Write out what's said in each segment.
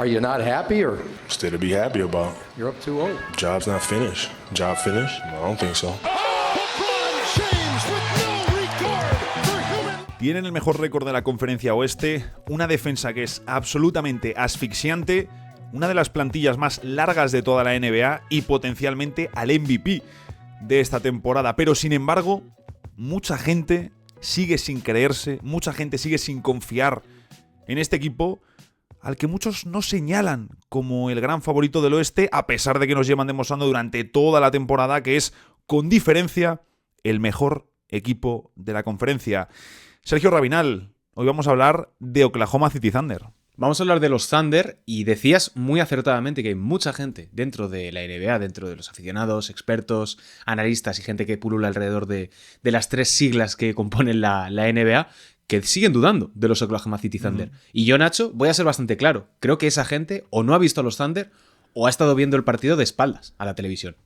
Are you not happy or Still to be happy about. you're up 2-0? Job's not finished. Job finished? No, I don't think so. Tienen el mejor récord de la Conferencia Oeste, una defensa que es absolutamente asfixiante, una de las plantillas más largas de toda la NBA y potencialmente al MVP de esta temporada. Pero sin embargo, mucha gente sigue sin creerse, mucha gente sigue sin confiar en este equipo al que muchos no señalan como el gran favorito del oeste, a pesar de que nos llevan demostrando durante toda la temporada que es, con diferencia, el mejor equipo de la conferencia. Sergio Rabinal, hoy vamos a hablar de Oklahoma City Thunder. Vamos a hablar de los Thunder y decías muy acertadamente que hay mucha gente dentro de la NBA, dentro de los aficionados, expertos, analistas y gente que pulula alrededor de las tres siglas que componen la NBA, que siguen dudando de los Oklahoma City Thunder. Y yo, Nacho, voy a ser bastante claro. Creo que esa gente o no ha visto a los Thunder o ha estado viendo el partido de espaldas a la televisión.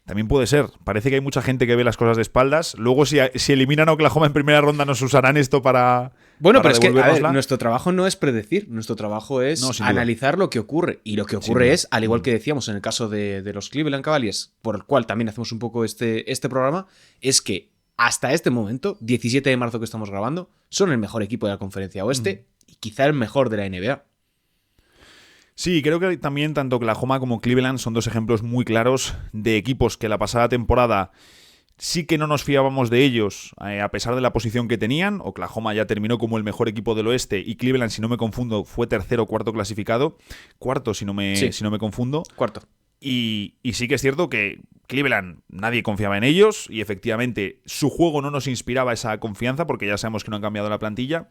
También puede ser. Parece que hay mucha gente que ve las cosas de espaldas. Luego, si eliminan a Oklahoma en primera ronda, nos usarán esto para... Bueno, para pero es que, a ver, devolvérnosla. nuestro trabajo no es predecir. Nuestro trabajo es No, sin duda. analizar lo que ocurre. Y lo que ocurre duda. es, al igual que decíamos en el caso de los Cleveland Cavaliers, por el cual también hacemos un poco este programa, es que hasta este momento, 17 de marzo que estamos grabando, son el mejor equipo de la Conferencia Oeste y quizá el mejor de la NBA. Sí, creo que también tanto Oklahoma como Cleveland son dos ejemplos muy claros de equipos que la pasada temporada sí que no nos fiábamos de ellos, a pesar de la posición que tenían. Oklahoma ya terminó como el mejor equipo del oeste y Cleveland, si no me confundo, fue tercero o cuarto clasificado. Cuarto, si no me confundo. Cuarto. Y sí que es cierto que Cleveland nadie confiaba en ellos y efectivamente su juego no nos inspiraba esa confianza porque ya sabemos que no han cambiado la plantilla.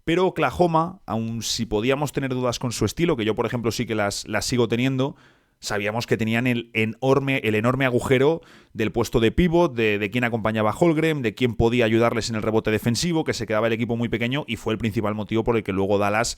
Pero Oklahoma, aun si podíamos tener dudas con su estilo, que yo por ejemplo sí que las sigo teniendo, sabíamos que tenían el enorme agujero del puesto de pívot, de quién acompañaba a Holmgren, de quién podía ayudarles en el rebote defensivo, que se quedaba el equipo muy pequeño y fue el principal motivo por el que luego Dallas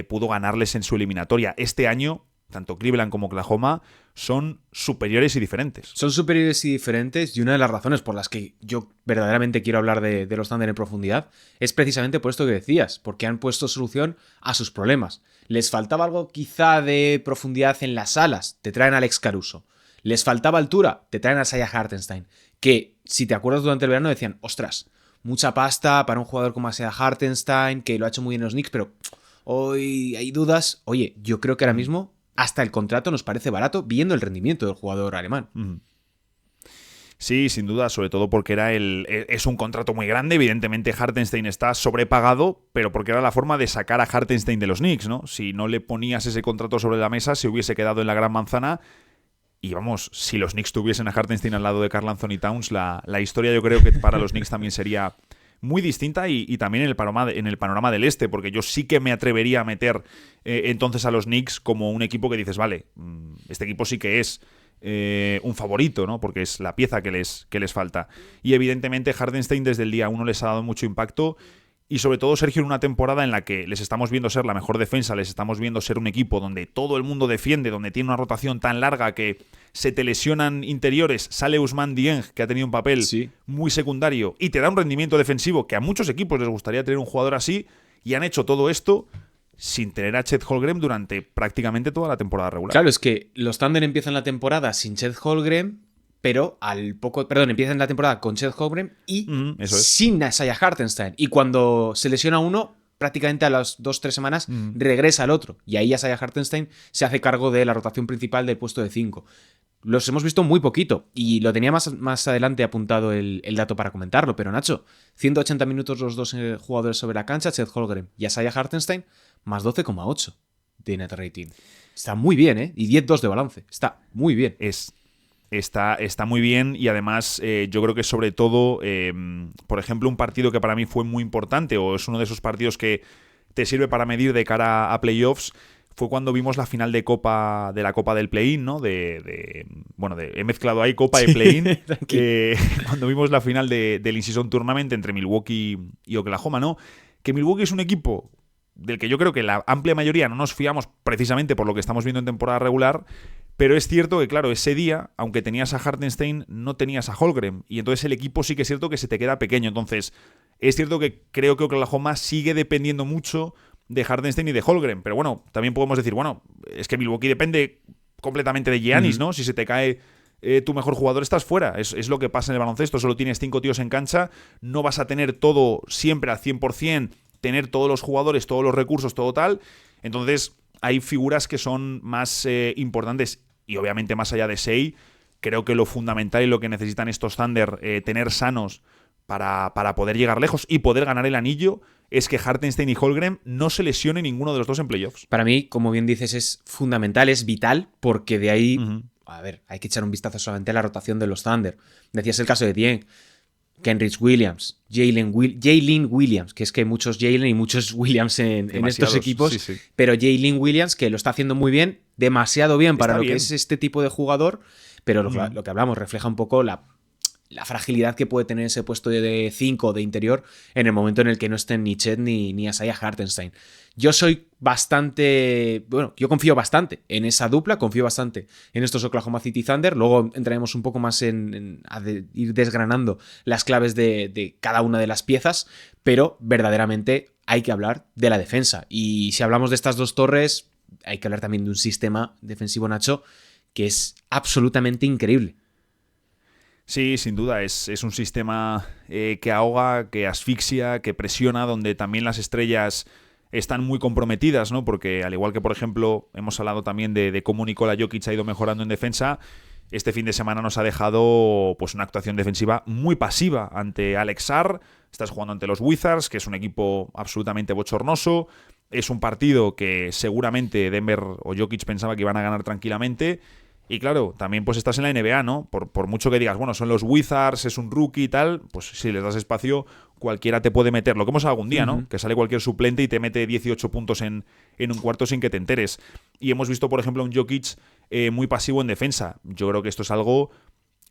pudo ganarles en su eliminatoria. Este año, tanto Cleveland como Oklahoma son superiores y diferentes. Son superiores y diferentes y una de las razones por las que yo verdaderamente quiero hablar de los Thunder en profundidad es precisamente por esto que decías, porque han puesto solución a sus problemas. Les faltaba algo quizá de profundidad en las alas, te traen a Alex Caruso. Les faltaba altura, te traen a Isaiah Hartenstein, que si te acuerdas durante el verano decían, ostras, mucha pasta para un jugador como Isaiah Hartenstein, que lo ha hecho muy bien en los Knicks, pero hoy hay dudas. Oye, yo creo que ahora mismo hasta el contrato nos parece barato viendo el rendimiento del jugador alemán. Sí, sin duda, sobre todo porque es un contrato muy grande. Evidentemente Hartenstein está sobrepagado, pero porque era la forma de sacar a Hartenstein de los Knicks, ¿no? Si no le ponías ese contrato sobre la mesa, se hubiese quedado en la gran manzana. Y vamos, si los Knicks tuviesen a Hartenstein al lado de Karl Anthony Towns, la historia yo creo que para los Knicks también sería muy distinta y también en el panorama del este, porque yo sí que me atrevería a meter entonces a los Knicks como un equipo que dices, vale, este equipo sí que es un favorito, ¿no? Porque es la pieza que les falta. Y evidentemente Hartenstein desde el día 1 les ha dado mucho impacto y sobre todo, Sergio, en una temporada en la que les estamos viendo ser la mejor defensa, les estamos viendo ser un equipo donde todo el mundo defiende, donde tiene una rotación tan larga que se te lesionan interiores, sale Ousmane Dieng, que ha tenido un papel muy secundario, y te da un rendimiento defensivo que a muchos equipos les gustaría tener un jugador así, y han hecho todo esto sin tener a Chet Holmgren durante prácticamente toda la temporada regular. Claro, es que los Thunder empiezan la temporada sin Chet Holmgren, pero empiezan la temporada con Chet Holmgren y sin Isaiah Hartenstein. Y cuando se lesiona uno, prácticamente a las 2-3 semanas regresa al otro. Y ahí Isaiah Hartenstein se hace cargo de la rotación principal del puesto de 5. Los hemos visto muy poquito y lo tenía más adelante apuntado el dato para comentarlo, pero Nacho, 180 minutos los dos jugadores sobre la cancha, Chet Holmgren y Isaiah Hartenstein, más 12,8 de net rating. Está muy bien, ¿eh? Y 10-2 de balance. Está muy bien. Está muy bien y además yo creo que sobre todo, por ejemplo, un partido que para mí fue muy importante o es uno de esos partidos que te sirve para medir de cara a playoffs, fue cuando vimos la final de la Copa del Play-in, ¿no? He mezclado ahí Copa y Play-in. Cuando vimos la final del In-Season Tournament entre Milwaukee y Oklahoma, ¿no? Que Milwaukee es un equipo del que yo creo que la amplia mayoría no nos fiamos precisamente por lo que estamos viendo en temporada regular, pero es cierto que, claro, ese día, aunque tenías a Hartenstein, no tenías a Holmgren, y entonces el equipo sí que es cierto que se te queda pequeño. Entonces, es cierto que creo que Oklahoma sigue dependiendo mucho de Hartenstein y de Holmgren. Pero bueno, también podemos decir, bueno, es que Milwaukee depende completamente de Giannis, ¿no? Si se te cae tu mejor jugador, estás fuera. Es lo que pasa en el baloncesto. Solo tienes 5 tíos en cancha. No vas a tener todo siempre al 100%, tener todos los jugadores, todos los recursos, todo tal. Entonces, hay figuras que son más importantes. Y obviamente, más allá de Shai, creo que lo fundamental y lo que necesitan estos Thunder tener sanos para poder llegar lejos y poder ganar el anillo es que Hartenstein y Holmgren no se lesionen ninguno de los dos en playoffs. Para mí, como bien dices, es fundamental, es vital, porque de ahí, a ver, hay que echar un vistazo solamente a la rotación de los Thunder. Decías el caso de Dieng, Kenrich Williams, Jalen Williams, que es que hay muchos Jalen y muchos Williams en estos equipos, sí. Pero Jalen Williams, que lo está haciendo muy bien, demasiado bien para lo que es este tipo de jugador, pero lo que hablamos refleja un poco la fragilidad que puede tener ese puesto de 5 de interior en el momento en el que no estén ni Chet ni Isaiah Hartenstein. Yo yo confío bastante en esa dupla, confío bastante en estos Oklahoma City Thunder. Luego entraremos un poco más en ir desgranando las claves de cada una de las piezas, pero verdaderamente hay que hablar de la defensa. Y si hablamos de estas dos torres, hay que hablar también de un sistema defensivo, Nacho, que es absolutamente increíble. Sí, sin duda, es un sistema que ahoga, que asfixia, que presiona, donde también las estrellas están muy comprometidas, ¿no? Porque al igual que, por ejemplo, hemos hablado también de cómo Nikola Jokic ha ido mejorando en defensa, este fin de semana nos ha dejado pues una actuación defensiva muy pasiva ante Alex Sarr. Estás jugando ante los Wizards, que es un equipo absolutamente bochornoso. Es un partido que seguramente Denver o Jokic pensaba que iban a ganar tranquilamente. Y claro, también pues estás en la NBA, ¿no? Por mucho que digas, bueno, son los Wizards, es un rookie y tal, pues si les das espacio, cualquiera te puede meter. Lo que hemos hablado algún día, ¿no? Que sale cualquier suplente y te mete 18 puntos en un cuarto sin que te enteres. Y hemos visto, por ejemplo, a un Jokic muy pasivo en defensa. Yo creo que esto es algo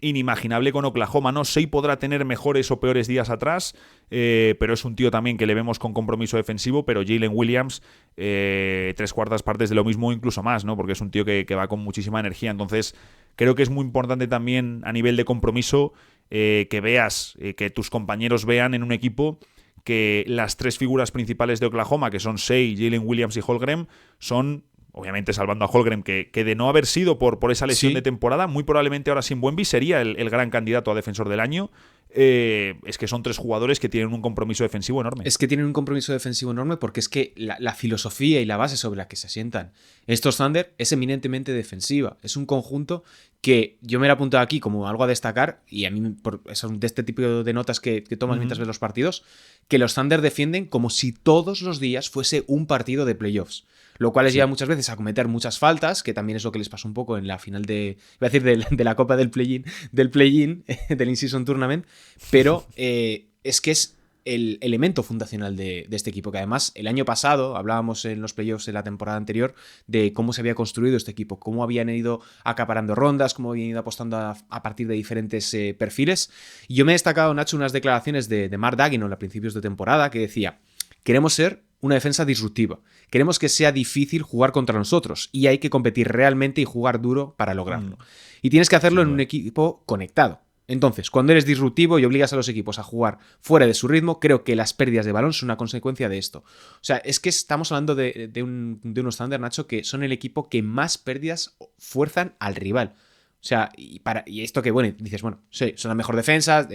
inimaginable con Oklahoma, ¿no? Shai podrá tener mejores o peores días atrás, pero es un tío también que le vemos con compromiso defensivo, pero Jalen Williams, 3/4 partes de lo mismo, incluso más, ¿no? Porque es un tío que va con muchísima energía. Entonces, creo que es muy importante también a nivel de compromiso que veas, que tus compañeros vean en un equipo que las 3 figuras principales de Oklahoma, que son Shai, Jalen Williams y Holmgren, son... Obviamente salvando a Holmgren, que de no haber sido por esa lesión de temporada, muy probablemente ahora sin Wemby sería el gran candidato a defensor del año. Es que son 3 jugadores que tienen un compromiso defensivo enorme. Es que tienen un compromiso defensivo enorme porque es que la filosofía y la base sobre la que se asientan estos Thunder es eminentemente defensiva. Es un conjunto que yo me lo he apuntado aquí como algo a destacar, y a mí son de este tipo de notas que tomas mientras ves los partidos, que los Thunder defienden como si todos los días fuese un partido de playoffs. Lo cual les lleva muchas veces a cometer muchas faltas, que también es lo que les pasó un poco en la final de la Copa del Play-In, del In-Season Tournament, pero es que es el elemento fundacional de este equipo, que además el año pasado hablábamos en los playoffs de la temporada anterior de cómo se había construido este equipo, cómo habían ido acaparando rondas, cómo habían ido apostando a partir de diferentes perfiles. Y yo me he destacado, Nacho, unas declaraciones de Mark Daigneault a principios de temporada que decía: queremos ser una defensa disruptiva. Queremos que sea difícil jugar contra nosotros y hay que competir realmente y jugar duro para lograrlo. Y tienes que hacerlo en un equipo conectado. Entonces, cuando eres disruptivo y obligas a los equipos a jugar fuera de su ritmo, creo que las pérdidas de balón son una consecuencia de esto. O sea, es que estamos hablando de unos Thunder, Nacho, que son el equipo que más pérdidas fuerzan al rival. O sea, y esto que, bueno, dices, bueno, sí, son la mejor defensa,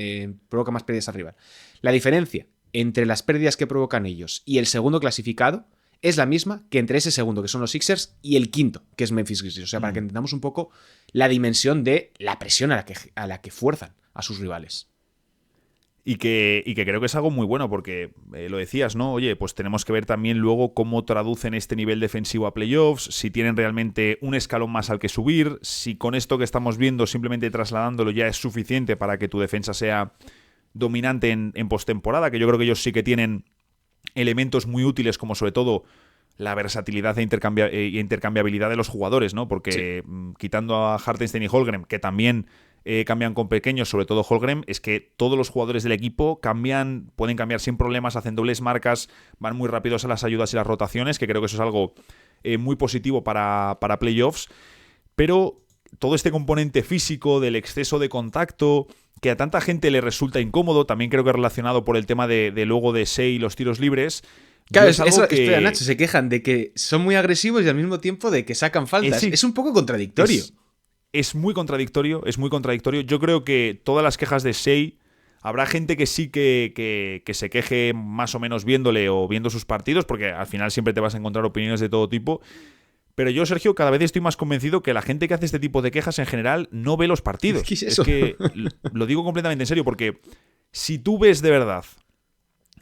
provoca más pérdidas al rival. La diferencia entre las pérdidas que provocan ellos y el segundo clasificado es la misma que entre ese segundo, que son los Sixers, y el quinto, que es Memphis Grizzlies. O sea, para que entendamos un poco la dimensión de la presión a la que fuerzan a sus rivales. Y que creo que es algo muy bueno, porque lo decías, ¿no? Oye, pues tenemos que ver también luego cómo traducen este nivel defensivo a playoffs, si tienen realmente un escalón más al que subir, si con esto que estamos viendo, simplemente trasladándolo, ya es suficiente para que tu defensa sea dominante en postemporada, que yo creo que ellos sí que tienen elementos muy útiles, como sobre todo la versatilidad e intercambiabilidad de los jugadores, ¿no? Porque quitando a Hartenstein y Holmgren, que también cambian con pequeños, sobre todo Holmgren, es que todos los jugadores del equipo pueden cambiar sin problemas, hacen dobles marcas, van muy rápidos a las ayudas y las rotaciones, que creo que eso es algo muy positivo para playoffs, pero todo este componente físico del exceso de contacto, que a tanta gente le resulta incómodo, también creo que relacionado por el tema de luego de Shai y los tiros libres, Claro, es algo espera, Nacho, se quejan de que son muy agresivos y al mismo tiempo de que sacan faltas. Sí. Es un poco contradictorio. Es muy contradictorio, es muy contradictorio. Yo creo que todas las quejas de Shea, habrá gente que sí que se queje más o menos viéndole o viendo sus partidos, porque al final siempre te vas a encontrar opiniones de todo tipo. Pero yo, Sergio, cada vez estoy más convencido que la gente que hace este tipo de quejas en general no ve los partidos. ¿Qué es eso? Es que lo digo completamente en serio, porque si tú ves de verdad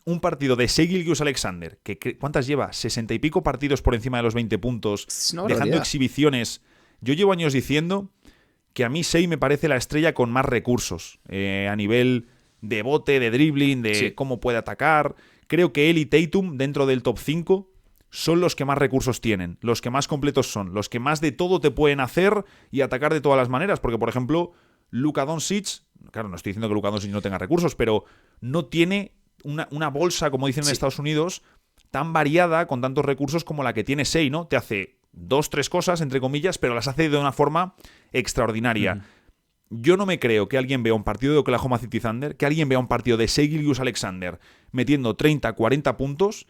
un partido de Shai Gilgeous-Alexander, que ¿cuántas lleva? 60 y pico partidos por encima de los 20 puntos, dejando exhibiciones. Yo llevo años diciendo que a mí Shai me parece la estrella con más recursos a nivel de bote, de dribbling, de cómo puede atacar. Creo que él y Tatum, dentro del top 5, son los que más recursos tienen, los que más completos son, los que más de todo te pueden hacer y atacar de todas las maneras. Porque, por ejemplo, Luka Doncic, claro, no estoy diciendo que Luka Doncic no tenga recursos, pero no tiene una bolsa, como dicen en Estados Unidos, tan variada, con tantos recursos como la que tiene Shai, ¿no? Te hace 2-3 cosas, entre comillas, pero las hace de una forma extraordinaria. Yo no me creo que alguien vea un partido de Oklahoma City Thunder, que alguien vea un partido de Shai Gilgeous-Alexander metiendo 30, 40 puntos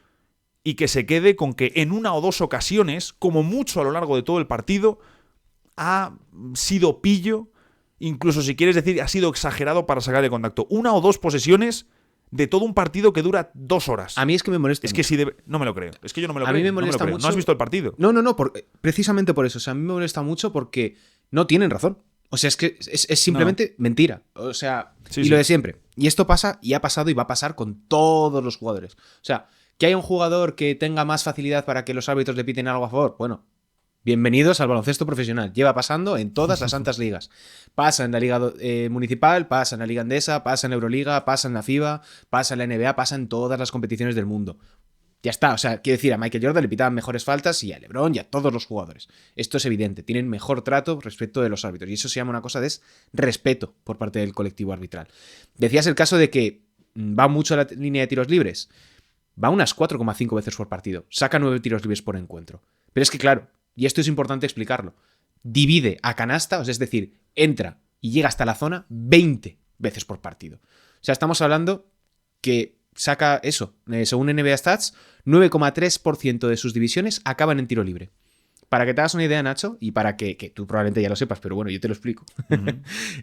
y que se quede con que en una o dos ocasiones, como mucho a lo largo de todo el partido, ha sido pillo, incluso si quieres decir, ha sido exagerado para sacar de contacto. Una o dos posesiones de todo un partido que dura 2 horas. A mí es que me molesta. Es que si no me lo creo. Es que yo no me lo creo. A mí me molesta mucho. ¿No has visto el partido? No, precisamente por eso. O sea, a mí me molesta mucho porque no tienen razón. O sea, es que es simplemente mentira. O sea, lo de siempre. Y esto pasa, y ha pasado, y va a pasar con todos los jugadores. O sea, que haya un jugador que tenga más facilidad para que los árbitros le piten algo a favor, bueno, bienvenidos al baloncesto profesional. Lleva pasando en todas las santas ligas. Pasa en la liga municipal, pasa en la liga andesa, pasa en la Euroliga, pasa en la FIBA, pasa en la NBA, pasa en todas las competiciones del mundo. Ya está, o sea, quiero decir, a Michael Jordan le pitaban mejores faltas y a LeBron y a todos los jugadores. Esto es evidente, tienen mejor trato respecto de los árbitros y eso se llama una cosa de respeto por parte del colectivo arbitral. Decías el caso de que va mucho a la línea de tiros libres, va unas 4,5 veces por partido, saca 9 tiros libres por encuentro. Pero es que claro, y esto es importante explicarlo, divide a canasta, es decir, entra y llega hasta la zona 20 veces por partido. O sea, estamos hablando que saca eso, según NBA Stats, 9,3% de sus divisiones acaban en tiro libre. Para que te hagas una idea, Nacho, y para que tú probablemente ya lo sepas, pero bueno, yo te lo explico.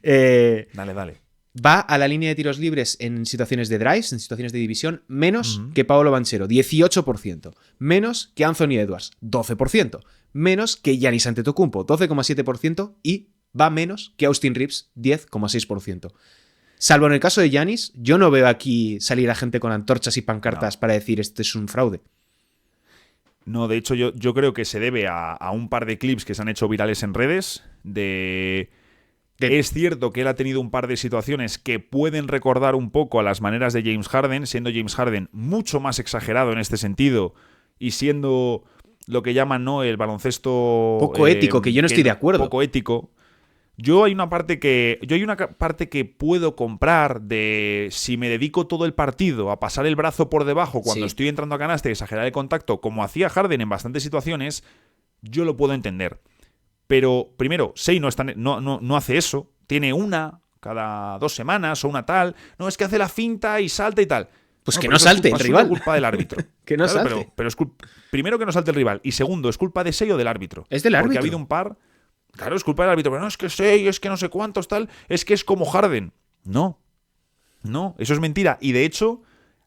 Dale. Va a la línea de tiros libres en situaciones de drives, en situaciones de división, menos que Paolo Banchero, 18%. Menos que Anthony Edwards, 12%. Menos que Giannis Antetokounmpo, 12,7%. Y va menos que Austin Reeves, 10,6%. Salvo en el caso de Giannis, yo no veo aquí salir a gente con antorchas y pancartas para decir este es un fraude. No, de hecho yo creo que se debe a un par de clips que se han hecho virales en redes Es cierto que él ha tenido un par de situaciones que pueden recordar un poco a las maneras de James Harden, siendo James Harden mucho más exagerado en este sentido y siendo lo que llaman, ¿no?, el baloncesto poco ético, que yo no estoy de acuerdo. Poco ético. Yo hay una parte que puedo comprar de si me dedico todo el partido a pasar el brazo por debajo cuando estoy entrando a canasta y exagerar el contacto, como hacía Harden en bastantes situaciones, yo lo puedo entender. Pero, primero, Shai no hace eso. Tiene una cada 2 semanas o una tal. No, es que hace la finta y salta y tal. Pues no, que no salte el rival. Es culpa del árbitro. Que no salte. Pero primero que no salte el rival. Y segundo, es culpa de Shai o del árbitro. Es del árbitro. Porque ha habido un par... Claro, es culpa del árbitro. Pero no, es que Shai, es que no sé cuántos tal. Es que es como Harden. No, eso es mentira. Y de hecho,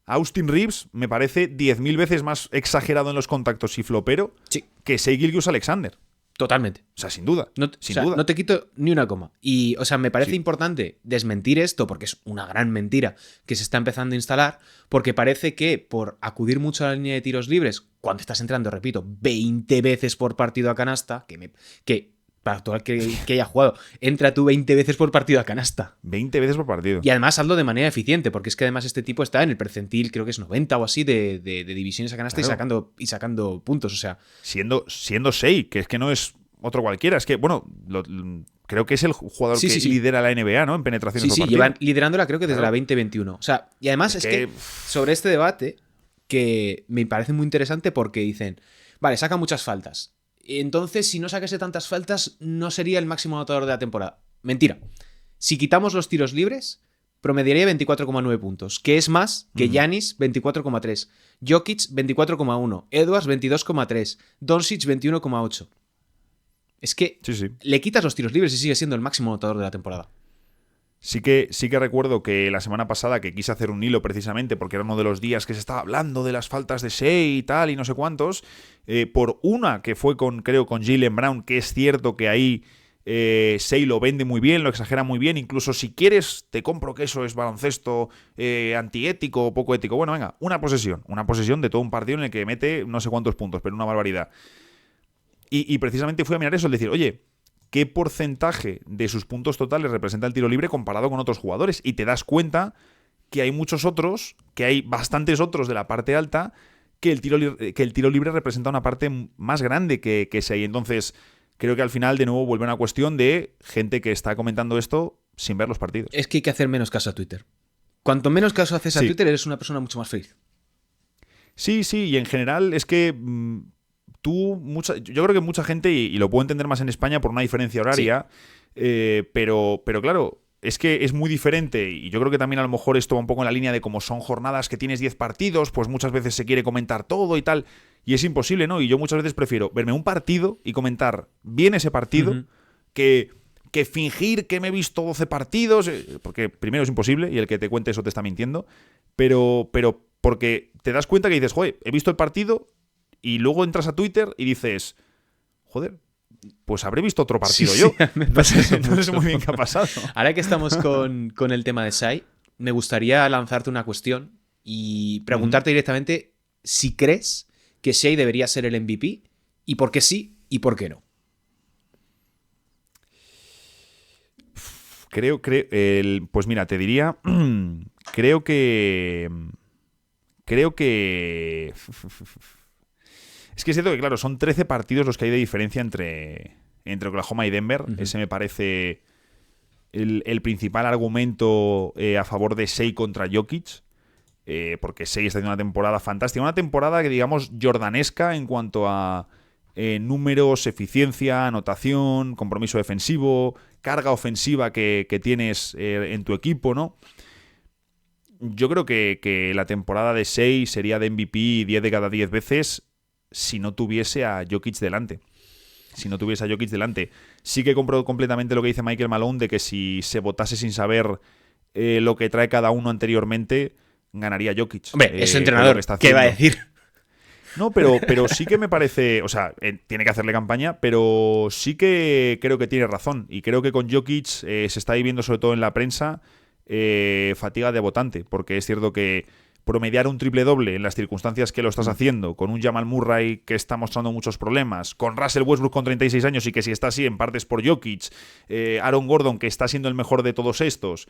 Austin Reeves me parece 10.000 veces más exagerado en los contactos y flopero que Shai Gilgeous-Alexander. Totalmente. O sea, sin duda. No te quito ni una coma. Y, o sea, me parece importante desmentir esto porque es una gran mentira que se está empezando a instalar, porque parece que por acudir mucho a la línea de tiros libres, cuando estás entrando, repito, 20 veces por partido a canasta, que para todo el que haya jugado, entra tú 20 veces por partido a canasta. 20 veces por partido. Y además hazlo de manera eficiente, porque es que además este tipo está en el percentil, creo que es 90 o así, de divisiones a canasta, claro, y sacando puntos, o sea. Siendo Shai, que es que no es otro cualquiera, es que, bueno, creo que es el jugador que lidera la NBA, ¿no?, en penetraciones por partido. Sí, llevan liderándola creo que desde la 2021. O sea, y además es que sobre este debate, que me parece muy interesante porque dicen, vale, saca muchas faltas. Entonces, si no sacase tantas faltas, no sería el máximo anotador de la temporada. Mentira. Si quitamos los tiros libres, promediaría 24,9 puntos, que es más que Giannis 24,3, Jokic 24,1, Edwards 22,3, Doncic 21,8. Es que le quitas los tiros libres y sigue siendo el máximo anotador de la temporada. Sí que recuerdo que la semana pasada que quise hacer un hilo precisamente porque era uno de los días que se estaba hablando de las faltas de Shea y tal y no sé cuántos, por una que fue con Jaylen Brown, que es cierto que ahí Shea lo vende muy bien, lo exagera muy bien, incluso si quieres te compro que eso es baloncesto antiético o poco ético. Bueno, venga, una posesión de todo un partido en el que mete no sé cuántos puntos, pero una barbaridad. Y precisamente fui a mirar eso, es decir, oye, ¿qué porcentaje de sus puntos totales representa el tiro libre comparado con otros jugadores? Y te das cuenta que hay muchos otros, que hay bastantes otros de la parte alta, que el tiro libre representa una parte más grande que ese ahí. Entonces, creo que al final, de nuevo, vuelve una cuestión de gente que está comentando esto sin ver los partidos. Es que hay que hacer menos caso a Twitter. Cuanto menos caso haces a Twitter, eres una persona mucho más feliz. Sí, y en general es que... yo creo que mucha gente, y lo puedo entender más en España por una diferencia horaria, pero claro, es que es muy diferente, y yo creo que también a lo mejor esto va un poco en la línea de como son jornadas que tienes 10 partidos, pues muchas veces se quiere comentar todo y tal, y es imposible, ¿no? Y yo muchas veces prefiero verme un partido y comentar bien ese partido que fingir que me he visto 12 partidos, porque primero es imposible y el que te cuente eso te está mintiendo, pero porque te das cuenta que dices, joder, he visto el partido. Y luego entras a Twitter y dices, joder, pues habré visto otro partido yo. No sé muy bien qué ha pasado. Ahora que estamos con el tema de Shai, me gustaría lanzarte una cuestión y preguntarte directamente si crees que Shai debería ser el MVP y por qué sí y por qué no. Pues mira, te diría, creo que... Es que es cierto que, claro, son 13 partidos los que hay de diferencia entre Oklahoma y Denver. Ese me parece el principal argumento a favor de Shai contra Jokic, porque Shai está haciendo una temporada fantástica. Una temporada que, digamos, jordanesca en cuanto a números, eficiencia, anotación, compromiso defensivo, carga ofensiva que tienes en tu equipo, ¿no? Yo creo que la temporada de Shai sería de MVP 10 de cada 10 veces si no tuviese a Jokic delante. Sí que compro completamente lo que dice Michael Malone de que si se votase sin saber lo que trae cada uno anteriormente, ganaría Jokic. Hombre, es entrenador, ¿qué va a decir? No, pero sí que me parece... O sea, tiene que hacerle campaña, pero sí que creo que tiene razón. Y creo que con Jokic se está viviendo, sobre todo en la prensa, fatiga de votante. Porque es cierto que promediar un triple-doble en las circunstancias que lo estás haciendo, con un Jamal Murray que está mostrando muchos problemas, con Russell Westbrook con 36 años y que si está así en parte es por Jokic, Aaron Gordon que está siendo el mejor de todos estos,